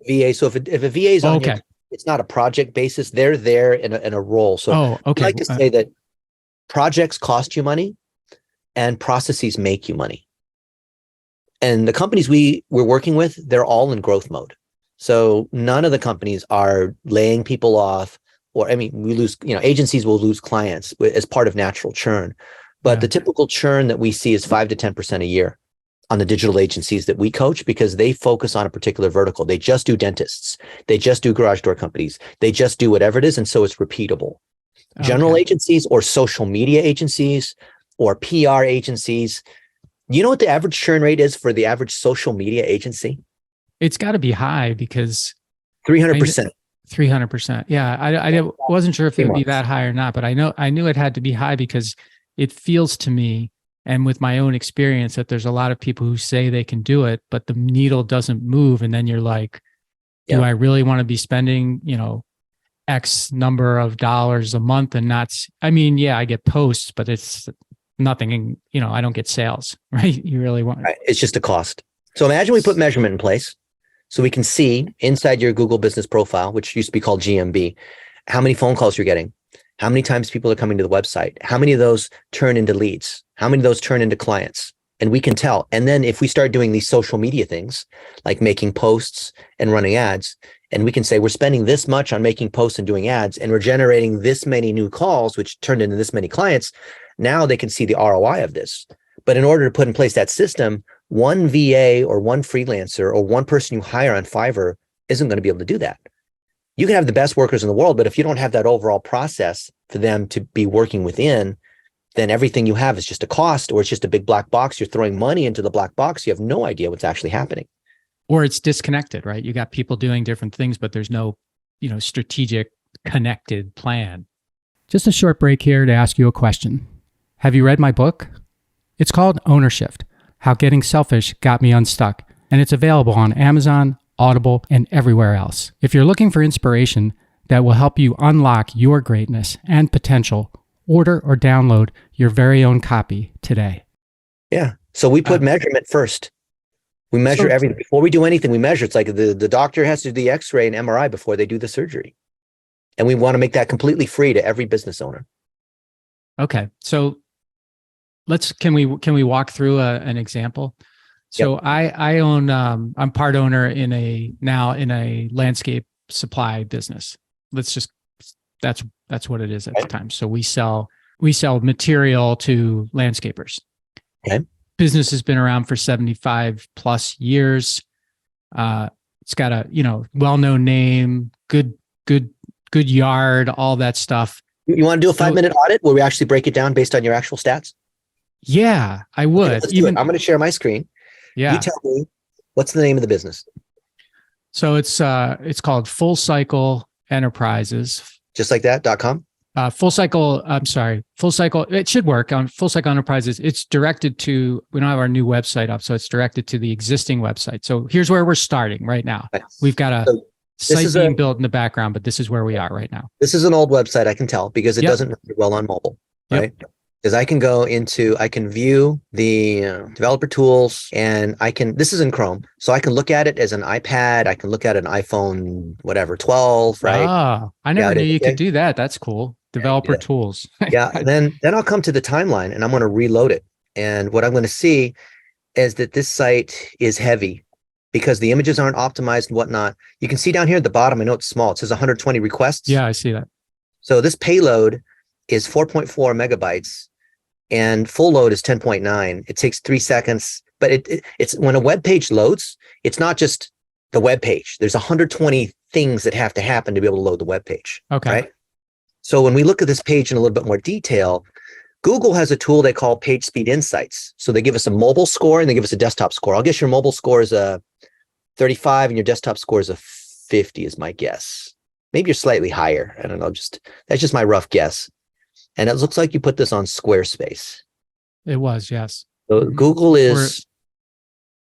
VA. So if a VA is on Okay. here, it's not a project basis. They're there in a role. So Oh, I okay. like to say that projects cost you money and processes make you money. And the companies we're working with, they're all in growth mode. So none of the companies are laying people off, or, I mean, we lose, agencies will lose clients as part of natural churn. But the typical churn that we see is 5 to 10% a year on the digital agencies that we coach, because they focus on a particular vertical. They just do dentists. They just do garage door companies. They just do whatever it is. And so it's repeatable. General agencies or social media agencies or PR agencies, you know what the average churn rate is for the average social media agency? It's got to be high because 300%. 300%. Yeah. I wasn't sure if it would be that high or not, but I knew it had to be high because it feels to me, and with my own experience, that there's a lot of people who say they can do it, but the needle doesn't move. And then you're like, do I really want to be spending, X number of dollars a month and not, I mean, yeah, I get posts, but it's nothing, I don't get sales, right? You really want, right. It's just a cost. So imagine we put measurement in place so we can see inside your Google business profile, which used to be called GMB, how many phone calls you're getting, how many times people are coming to the website, how many of those turn into leads, how many of those turn into clients. And we can tell. And then if we start doing these social media things, like making posts and running ads, and we can say we're spending this much on making posts and doing ads, and we're generating this many new calls, which turned into this many clients, now they can see the ROI of this. But in order to put in place that system, one VA or one freelancer or one person you hire on Fiverr isn't going to be able to do that. You can have the best workers in the world, but if you don't have that overall process for them to be working within, then everything you have is just a cost, or it's just a big black box. You're throwing money into the black box. You have no idea what's actually happening. Or it's disconnected, right? You got people doing different things, but there's no, strategic connected plan. Just a short break here to ask you a question. Have you read my book? It's called Ownershift: How Getting Selfish Got Me Unstuck, and it's available on Amazon, Audible, and everywhere else. If you're looking for inspiration that will help you unlock your greatness and potential, order or download your very own copy today. Yeah. So we put measurement first. We measure everything. Before we do anything, we measure. It's like the doctor has to do the X-ray and MRI before they do the surgery. And we want to make that completely free to every business owner. Okay. So can we walk through an example? So I own, I'm part owner in a landscape supply business. That's what it is at the time. So we sell material to landscapers. Okay. Business has been around for 75 plus years. It's got a, well-known name, good yard, all that stuff. You want to do a 5-minute audit where we actually break it down based on your actual stats? Yeah, I would. Okay, let's do it. I'm going to share my screen. Yeah. You tell me, what's the name of the business? So it's called Full Cycle Enterprises. Just like that, .com? Full Cycle, it should work on Full Cycle Enterprises. It's directed to, we don't have our new website up, so it's directed to the existing website. So here's where we're starting right now. Nice. We've got a site being built in the background, but this is where we are right now. This is an old website, I can tell, because it doesn't run well on mobile, right? Because I can view the developer tools, and this is in Chrome. So I can look at it as an iPad. I can look at an iPhone, 12, right? Ah, I never knew you could do that. That's cool. Developer tools. Yeah. Then I'll come to the timeline and I'm going to reload it. And what I'm going to see is that this site is heavy because the images aren't optimized and whatnot. You can see down here at the bottom, I know it's small. It says 120 requests. Yeah, I see that. So this payload is 4.4 megabytes and full load is 10.9. It takes 3 seconds, but it's when a web page loads, it's not just the web page. There's 120 things that have to happen to be able to load the web page. Okay. Right? So when we look at this page in a little bit more detail, Google has a tool they call Page Speed Insights. So they give us a mobile score and they give us a desktop score. I'll guess your mobile score is a 35 and your desktop score is a 50 is my guess. Maybe you're slightly higher. I don't know. That's just my rough guess. And it looks like you put this on Squarespace. It was, yes. So Google's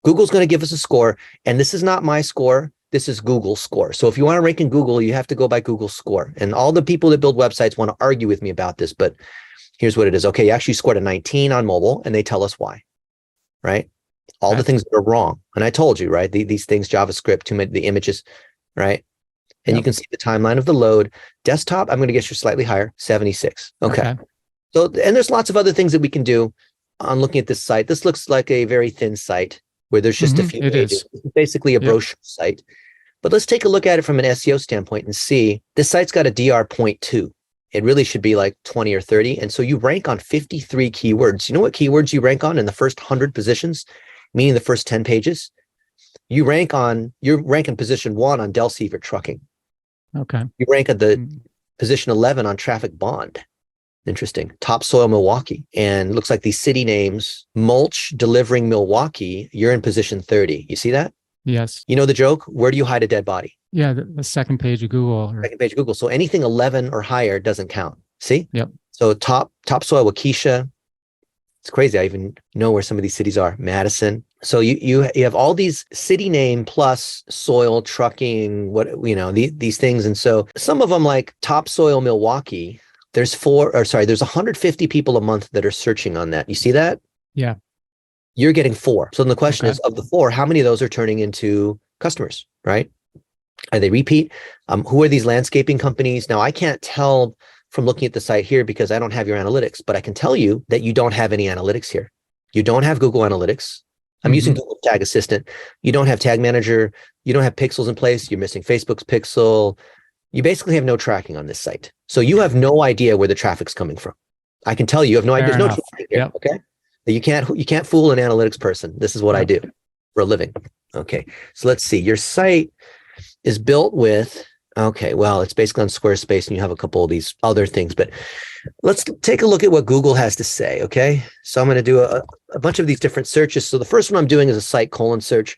going to give us a score, and this is not my score. This is Google's score. So if you want to rank in Google, you have to go by Google's score. And all the people that build websites want to argue with me about this, but here's what it is. Okay, you actually scored a 19 on mobile, and they tell us why, right? all the Right. things that are wrong. And I told you, right? These things, JavaScript, too many, the images, right? And you Yep. can see the timeline of the load. Desktop, I'm going to guess you're slightly higher, 76. Okay. Okay. So, and there's lots of other things that we can do on looking at this site. This looks like a very thin site where there's just a few It pages. is. It's basically a Yep. brochure site. But let's take a look at it from an SEO standpoint and see this site's got a DR 0.2. It really should be like 20 or 30. And so you rank on 53 keywords. You know what keywords you rank on in the first 100 positions, meaning the first 10 pages? You're ranking position 1 on Del Seaver trucking. Okay. You rank at the position 11 on traffic bond. Interesting. Topsoil Milwaukee. And looks like these city names, mulch delivering Milwaukee, you're in position 30. You see that? Yes. You know the joke? Where do you hide a dead body? Yeah. The second page of Google. Second page of Google. So anything 11 or higher doesn't count. See? Yep. So topsoil Waukesha. It's crazy. I even know where some of these cities are. Madison. So you have all these city name plus soil trucking, these things. And so some of them, like Topsoil Milwaukee, there's 150 people a month that are searching on that. You see that? Yeah. You're getting 4. So then the question Okay. is, of the 4, how many of those are turning into customers, right? Are they repeat? Who are these landscaping companies? Now, I can't tell from looking at the site here because I don't have your analytics, but I can tell you that you don't have any analytics here. You don't have Google Analytics. I'm using Google Tag Assistant. You don't have Tag Manager. You don't have pixels in place. You're missing Facebook's pixel. You basically have no tracking on this site. So you have no idea where the traffic's coming from. I can tell you have no idea. There's no tracking here. Yep. Okay. You can't fool an analytics person. This is what I do for a living. Okay. So let's see. Your site is built with, okay, well, it's basically on Squarespace and you have a couple of these other things, but let's take a look at what Google has to say. Okay. So I'm going to do a bunch of these different searches. So the first one I'm doing is a site colon search,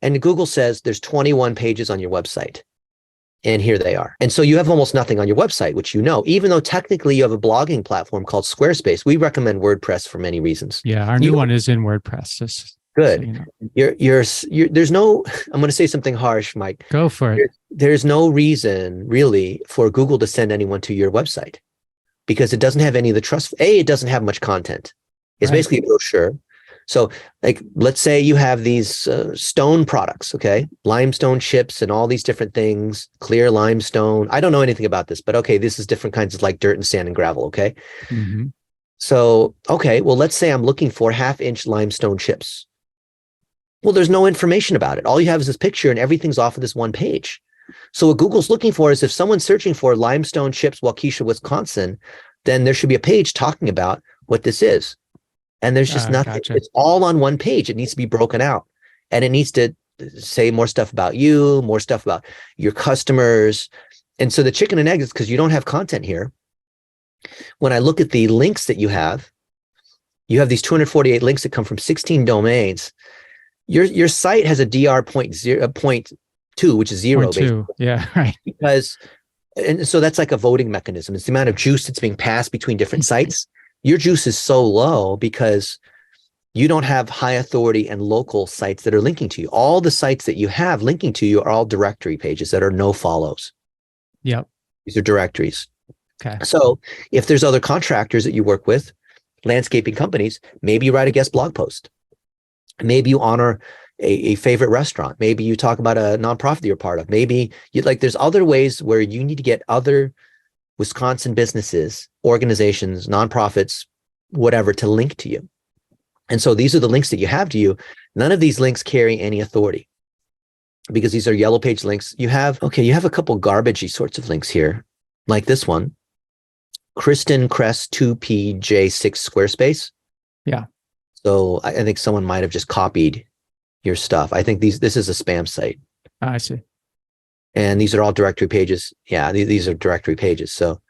and Google says there's 21 pages on your website. And here they are. And so you have almost nothing on your website, which even though technically you have a blogging platform called Squarespace. We recommend WordPress for many reasons. Yeah. Our new one is in WordPress. Good. So, you know. There's no, I'm going to say something harsh, Mike. Go for it. There's no reason really for Google to send anyone to your website because it doesn't have any of the trust. It doesn't have much content. It's basically a brochure. So like, let's say you have these stone products, okay? Limestone chips and all these different things, clear limestone. I don't know anything about this, but okay, this is different kinds of like dirt and sand and gravel, okay? So, okay, well, let's say I'm looking for 1/2-inch limestone chips. Well, there's no information about it. All you have is this picture and everything's off of this one page. So what Google's looking for is if someone's searching for limestone chips, Waukesha, Wisconsin, then there should be a page talking about what this is. And there's just nothing. Gotcha. It's all on one page. It needs to be broken out. And it needs to say more stuff about you, more stuff about your customers. And so the chicken and egg is because you don't have content here. When I look at the links that you have these 248 links that come from 16 domains. Your site has a DR 0.2, which is 0. 0.2. Yeah, right. And so that's like a voting mechanism. It's the amount of juice that's being passed between different sites. Your juice is so low because you don't have high authority and local sites that are linking to you. All the sites that you have linking to you are all directory pages that are no follows. Yep. These are directories. Okay. So if there's other contractors that you work with, landscaping companies, maybe you write a guest blog post. Maybe you honor a favorite restaurant. Maybe you talk about a nonprofit that you're part of. Maybe there's other ways where you need to get other Wisconsin businesses, organizations, nonprofits, whatever, to link to you. And so these are the links that you have to you. None of these links carry any authority because these are yellow page links. You have a couple garbagey sorts of links here, like this one, Kristen Crest 2PJ6 Squarespace. Yeah. So I think someone might have just copied your stuff. I think this is a spam site. I see. And these are all directory pages. Yeah, these are directory pages. So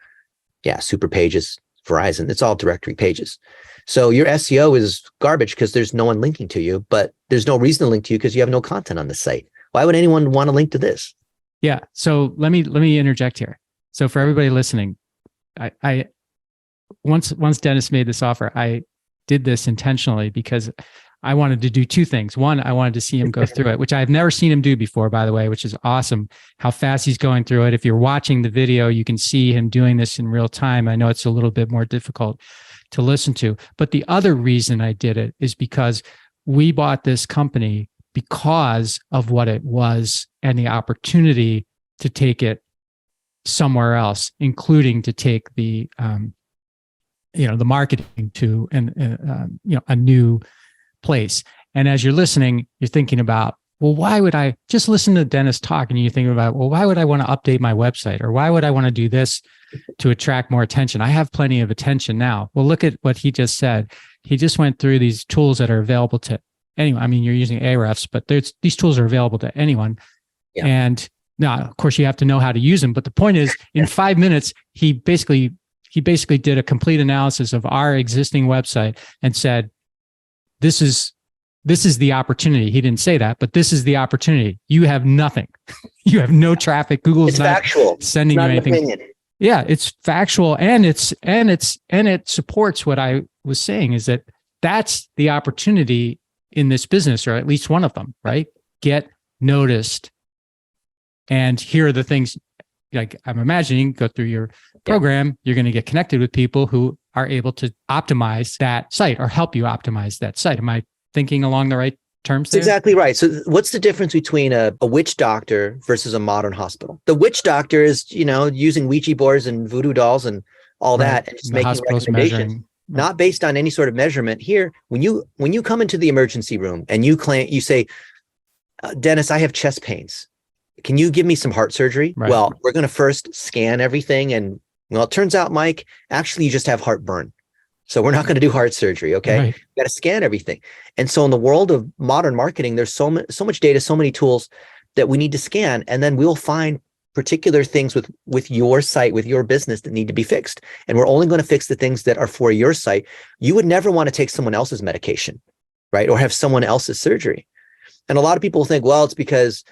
yeah, super pages, Verizon, it's all directory pages. So your SEO is garbage because there's no one linking to you, but there's no reason to link to you because you have no content on the site. Why would anyone want to link to this? Yeah. So let me interject here. So for everybody listening, I once Dennis made this offer, I did this intentionally because I wanted to do two things. One, I wanted to see him go through it, which I've never seen him do before, by the way, which is awesome. How fast he's going through it. If you're watching the video, you can see him doing this in real time. I know it's a little bit more difficult to listen to, but the other reason I did it is because we bought this company because of what it was and the opportunity to take it somewhere else, including to take the the marketing to a new place. And as you're listening, you're thinking about, well, why would I just listen to Dennis talk? And you're thinking about, well, why would I want to update my website? Or why would I want to do this to attract more attention? I have plenty of attention now. Well, look at what he just said. He just went through these tools that are available to anyone. I mean, you're using Ahrefs, but these tools are available to anyone. Yeah. And now, of course, you have to know how to use them. But the point is, in 5 minutes, he basically did a complete analysis of our existing website and said, this is the opportunity. He didn't say that, but this is the opportunity. You have nothing. You have no traffic. Google's not factual. Sending you anything. Yeah, it's factual, and it supports what I was saying, is that that's the opportunity in this business, or at least one of them, right? Get noticed. And here are the things, like I'm imagining, go through your program, you're going to get connected with people who are able to optimize that site or help you optimize that site. Am I thinking along the right terms there? Exactly right. So what's the difference between a witch doctor versus a modern hospital? The witch doctor is, using Ouija boards and voodoo dolls and all that, and just making recommendations, not based on any sort of measurement. Here, when you come into the emergency room and you say, Dennis, I have chest pains. Can you give me some heart surgery? Right. Well, we're going to first scan everything. And well, it turns out, Mike, actually, you just have heartburn. So we're not going to do heart surgery. Okay. Right. You got to scan everything. And so in the world of modern marketing, there's so much data, so many tools that we need to scan. And then we'll find particular things with your site, with your business, that need to be fixed. And we're only going to fix the things that are for your site. You would never want to take someone else's medication, right? Or have someone else's surgery. And a lot of people think, well, it's because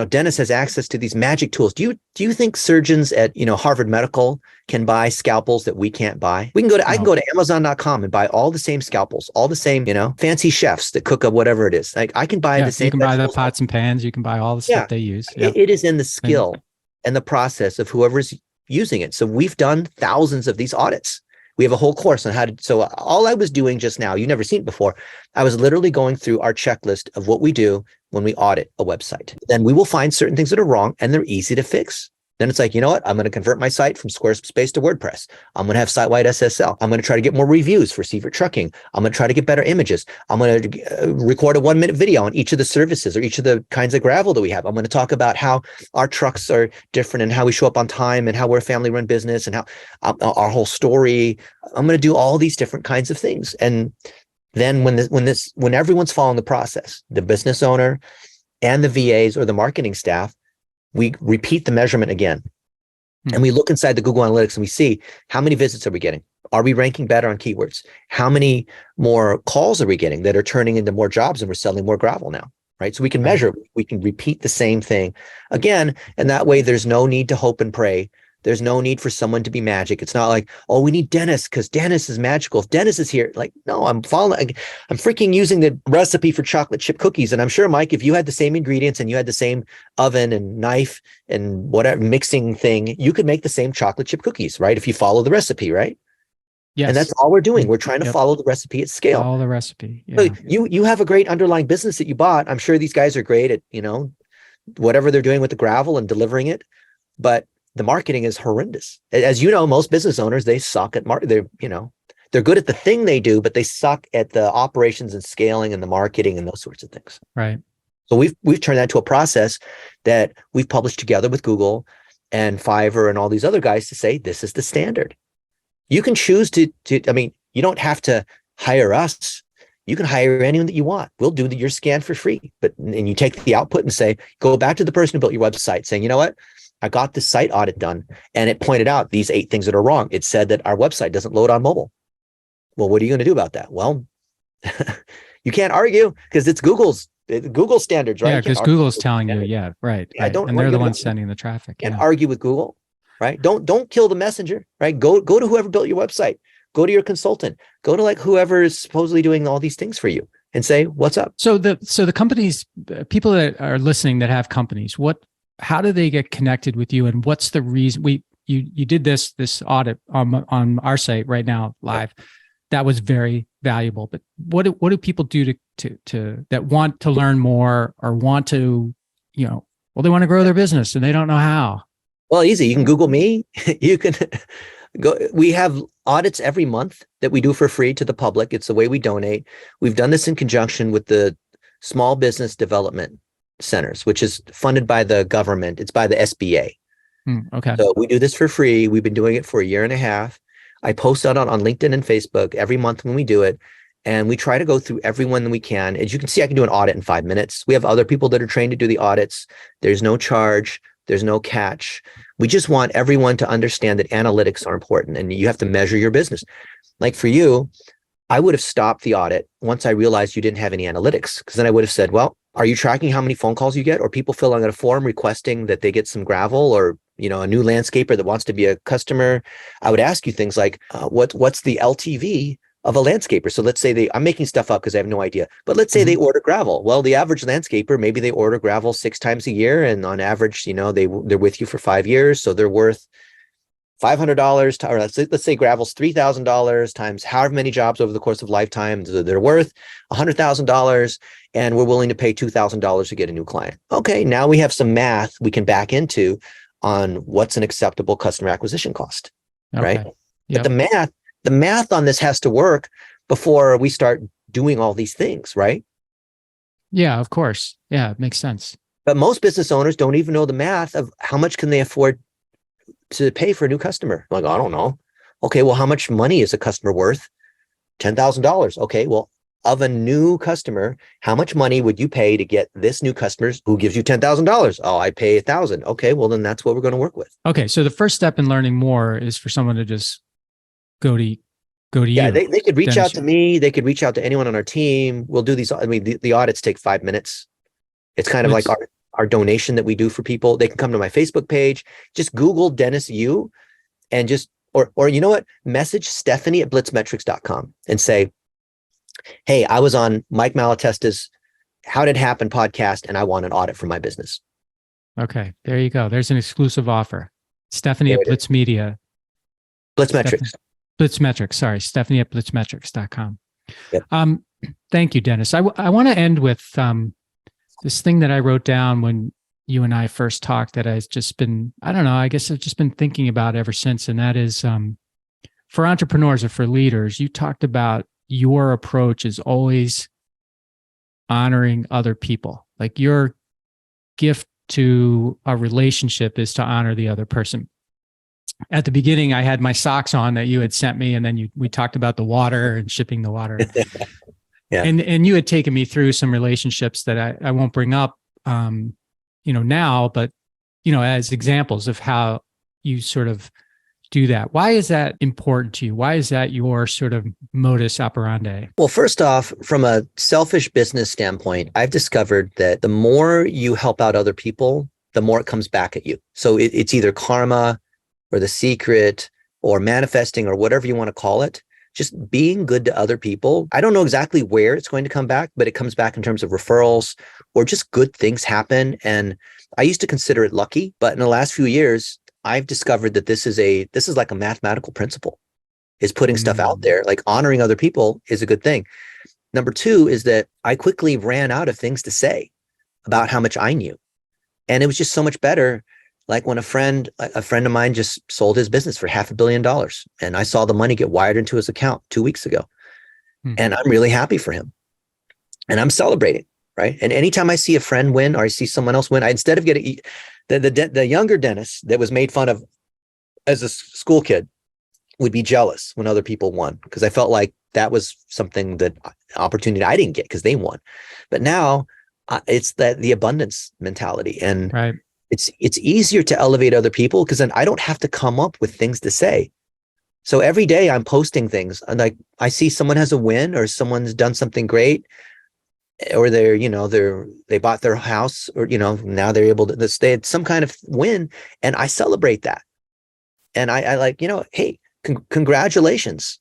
Dennis has access to these magic tools. Do you think surgeons at, Harvard Medical can buy scalpels that we can't buy? I can go to Amazon.com and buy all the same scalpels, all the same, fancy chefs that cook up whatever it is. Like I can buy the same. You can buy the pots and pans. You can buy all the stuff they use. Yeah. It is in the skill and the process of whoever's using it. So we've done thousands of these audits. We have a whole course on how to, so all I was doing just now, you've never seen it before. I was literally going through our checklist of what we do when we audit a website. Then we will find certain things that are wrong and they're easy to fix. Then it's like, you know what? I'm going to convert my site from Squarespace to WordPress. I'm going to have site-wide SSL. I'm going to try to get more reviews for Seaver Trucking. I'm going to try to get better images. I'm going to record a 1-minute video on each of the services or each of the kinds of gravel that we have. I'm going to talk about how our trucks are different and how we show up on time and how we're a family-run business and how our whole story. I'm going to do all these different kinds of things. And then when everyone's following the process, the business owner and the VAs or the marketing staff, we repeat the measurement again. And we look inside the Google Analytics and we see how many visits are we getting? Are we ranking better on keywords? How many more calls are we getting that are turning into more jobs and we're selling more gravel now, right? So we can measure, we can repeat the same thing again. And that way there's no need to hope and pray. There's no need for someone to be magic. It's not like, oh, we need Dennis because Dennis is magical. If Dennis is here, like, no, I'm freaking using the recipe for chocolate chip cookies. And I'm sure, Mike, if you had the same ingredients and you had the same oven and knife and whatever mixing thing, you could make the same chocolate chip cookies, right? If you follow the recipe, right? Yes. And that's all we're doing. We're trying to follow the recipe at scale. Follow the recipe. Yeah. So you have a great underlying business that you bought. I'm sure these guys are great at, whatever they're doing with the gravel and delivering it. But the marketing is horrendous. As you know, most business owners, they suck at they're good at the thing they do, but they suck at the operations and scaling and the marketing and those sorts of things. Right. So we've turned that into a process that we've published together with Google and Fiverr and all these other guys to say, this is the standard. You can choose to you don't have to hire us. You can hire anyone that you want. We'll do your scan for free. And you take the output and say, go back to the person who built your website saying, you know what? I got this site audit done and it pointed out these 8 things that are wrong. It said that our website doesn't load on mobile. Well, what are you going to do about that? Well, you can't argue because it's Google standards, right? Yeah, because Google's telling you, right. And they're the ones sending the traffic. And argue with Google, right? Don't kill the messenger, right? Go to whoever built your website. Go to your consultant. Go to whoever is supposedly doing all these things for you and say, what's up? So the companies, people that are listening that have companies, how do they get connected with you, and what's the reason you did this audit on our site right now live? that was very valuable. But what do people do to that want to learn more or want to, well, they want to grow their business and they don't know how? Well, easy. You can Google me. You can go. We have audits every month that we do for free to the public. It's the way we donate. We've done this in conjunction with the Small Business Development Centers, which is funded by the government. It's by the SBA. Okay. So we do this for free. We've been doing it for a year and a half. I post out on LinkedIn and Facebook every month when we do it. And we try to go through everyone that we can. As you can see, I can do an audit in 5 minutes. We have other people that are trained to do the audits. There's no charge. There's no catch. We just want everyone to understand that analytics are important and you have to measure your business. Like for you, I would have stopped the audit once I realized you didn't have any analytics, because then I would have said, well, are you tracking how many phone calls you get or people filling out a form requesting that they get some gravel or, a new landscaper that wants to be a customer? I would ask you things like, what's the LTV of a landscaper? So let's say I'm making stuff up because I have no idea, but let's say they order gravel. Well, the average landscaper, maybe they order gravel 6 times a year. And on average, they're with you for 5 years. So they're worth $500 or let's say gravel's $3,000 times however many jobs over the course of lifetime. They're worth $100,000 and we're willing to pay $2,000 to get a new client. Okay. Now we have some math we can back into on what's an acceptable customer acquisition cost, right? Yep. But the math on this has to work before we start doing all these things, right? Yeah, of course. Yeah, it makes sense. But most business owners don't even know the math of how much can they afford to pay for a new customer. Like, I don't know. Okay, well, how much money is a customer worth? $10,000. Okay, well, of a new customer, how much money would you pay to get this new customer who gives you $10,000? Oh, I pay $1,000. Okay, well, then that's what we're going to work with. Okay, so the first step in learning more is for someone to just go to you. They could reach out to me. They could reach out to anyone on our team. We'll do these. I mean, the audits take 5 minutes. It's kind of like our donation that we do for people. They can come to my Facebook page, just Google Dennis Yu and or you know what? Message Stephanie at blitzmetrics.com and say, hey, I was on Mike Malatesta's How Did It Happen podcast and I want an audit for my business. Okay, there you go. There's an exclusive offer. Stephanie at Blitz Media. Blitzmetrics. Blitzmetrics, sorry. Stephanie at blitzmetrics.com. Yep. Thank you, Dennis. I want to end with this thing that I wrote down when you and I first talked that I've just been, I guess I've just been thinking about ever since. And that is for entrepreneurs or for leaders, you talked about your approach is always honoring other people. Like your gift to a relationship is to honor the other person. At the beginning, I had my socks on that you had sent me, and then we talked about the water and shipping the water. Yeah. And you had taken me through some relationships that I won't bring up, now, but, as examples of how you sort of do that. Why is that important to you? Why is that your sort of modus operandi? Well, first off, from a selfish business standpoint, I've discovered that the more you help out other people, the more it comes back at you. So it's either karma or the secret or manifesting or whatever you want to call it. Just being good to other people. I don't know exactly where it's going to come back, but it comes back in terms of referrals or just good things happen. And I used to consider it lucky, but in the last few years, I've discovered that this is like a mathematical principle, is putting stuff out there, like honoring other people is a good thing. Number two is that I quickly ran out of things to say about how much I knew. And it was just so much better. Like when a friend of mine just sold his business for $500 million and I saw the money get wired into his account 2 weeks ago. And I'm really happy for him and I'm celebrating. Right. And anytime I see a friend win or I see someone else win, instead of getting the younger Dennis that was made fun of as a school kid would be jealous when other people won, because I felt like that was something that opportunity I didn't get because they won. But now it's the abundance mentality. And right. It's easier to elevate other people because then I don't have to come up with things to say. So every day I'm posting things and like I see someone has a win or someone's done something great, or they bought their house, or now they're able to, they had some kind of win, and I celebrate that. And I like, hey, congratulations,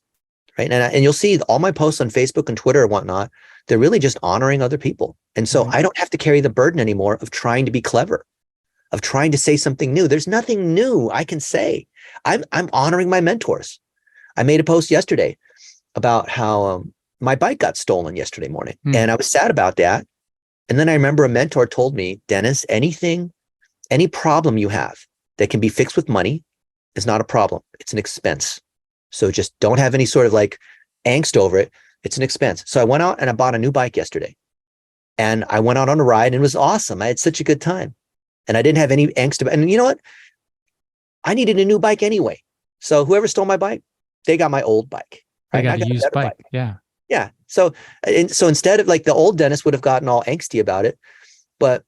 right? And you'll see all my posts on Facebook and Twitter and whatnot, they're really just honoring other people. And so I don't have to carry the burden anymore of trying to be clever, of trying to say something new. There's nothing new I can say. I'm honoring my mentors. I made a post yesterday. about how my bike got stolen yesterday morning. And I was sad about that. And then I remember a mentor told me, Dennis, any problem you have that can be fixed with money is not a problem. It's an expense. So just don't have any sort of like angst over it. It's an expense. So I went out and I bought a new bike yesterday. And I went out on a ride and it was awesome. I had such a good time. And I didn't have any angst about it. And you know what? I needed a new bike anyway. So whoever stole my bike, they got my old bike. I Right? got a used bike. Yeah. Yeah. So instead of like the old Dennis would have gotten all angsty about it, but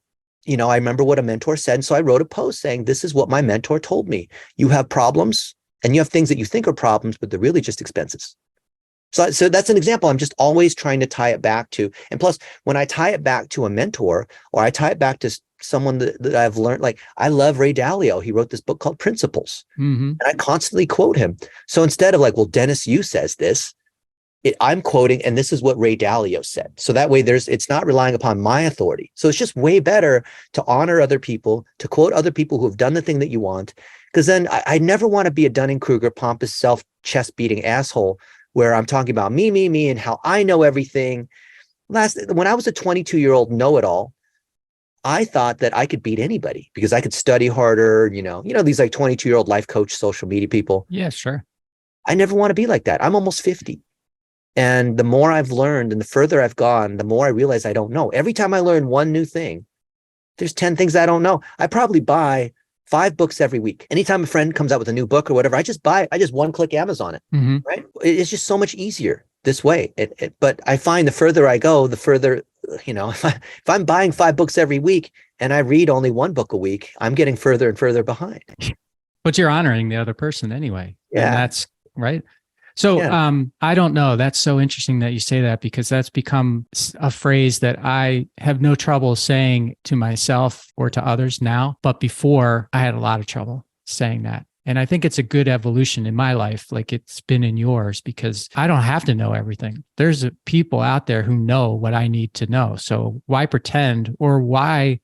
I remember what a mentor said. And so I wrote a post saying, this is what my mentor told me. You have problems and you have things that you think are problems, but they're really just expenses. So that's an example. I'm just always trying to tie it back to, and plus when I tie it back to a mentor or I tie it back to someone that I've learned, like I love Ray Dalio. He wrote this book called Principles and I constantly quote him. So instead of like, well, Dennis, you says this, I'm quoting, and this is what Ray Dalio said. So that way it's not relying upon my authority. So it's just way better to honor other people, to quote other people who have done the thing that you want. Because then I never want to be a Dunning-Kruger, pompous, self-chest beating asshole where I'm talking about me, and how I know everything. When I was a 22-year-old know-it-all, I thought that I could beat anybody because I could study harder, these like 22-year-old life coach, social media people. Yeah, sure. I never want to be like that. I'm almost 50. And the more I've learned and the further I've gone, the more I realize I don't know. Every time I learn one new thing, there's 10 things I don't know. I probably buy 5 books every week. Anytime a friend comes out with a new book or whatever, I just one-click Amazon it, right? It's just so much easier this way. But I find the further I go, the further, if I'm buying 5 books every week and I read only 1 book a week, I'm getting further and further behind. But you're honoring the other person anyway. Yeah. And that's right. So I don't know. That's so interesting that you say that because that's become a phrase that I have no trouble saying to myself or to others now. But before I had a lot of trouble saying that. And I think it's a good evolution in my life, like it's been in yours, because I don't have to know everything. There's people out there who know what I need to know. So why pretend or why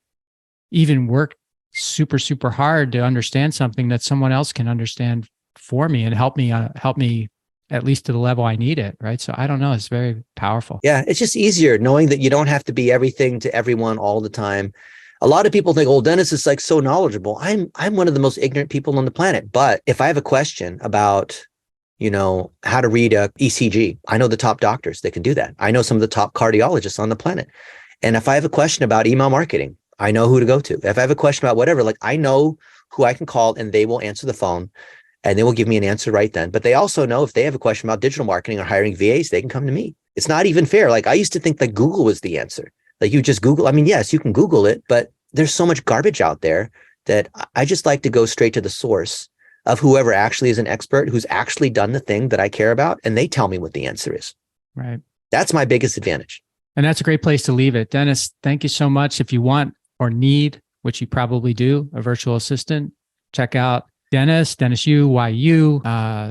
even work super, super hard to understand something that someone else can understand for me and help me at least to the level I need it, right? So I don't know. It's very powerful. Yeah, it's just easier knowing that you don't have to be everything to everyone all the time. A lot of people think, oh, Dennis is like so knowledgeable. I'm one of the most ignorant people on the planet. But if I have a question about, how to read a ECG, I know the top doctors that can do that. I know some of the top cardiologists on the planet. And if I have a question about email marketing, I know who to go to. If I have a question about whatever, like I know who I can call and they will answer the phone. And they will give me an answer right then. But they also know if they have a question about digital marketing or hiring VAs, they can come to me. It's not even fair. Like I used to think that Google was the answer. Like you just Google. I mean, yes, you can Google it, but there's so much garbage out there that I just like to go straight to the source of whoever actually is an expert who's actually done the thing that I care about. And they tell me what the answer is. Right. That's my biggest advantage. And that's a great place to leave it. Dennis, thank you so much. If you want or need, which you probably do, a virtual assistant, check out Dennis YU,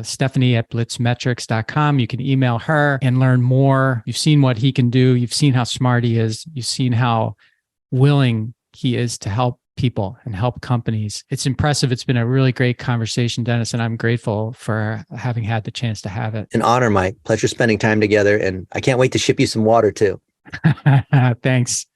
Stephanie at blitzmetrics.com. You can email her and learn more. You've seen what he can do. You've seen how smart he is. You've seen how willing he is to help people and help companies. It's impressive. It's been a really great conversation, Dennis, and I'm grateful for having had the chance to have it. An honor, Mike. Pleasure spending time together. And I can't wait to ship you some water too. Thanks.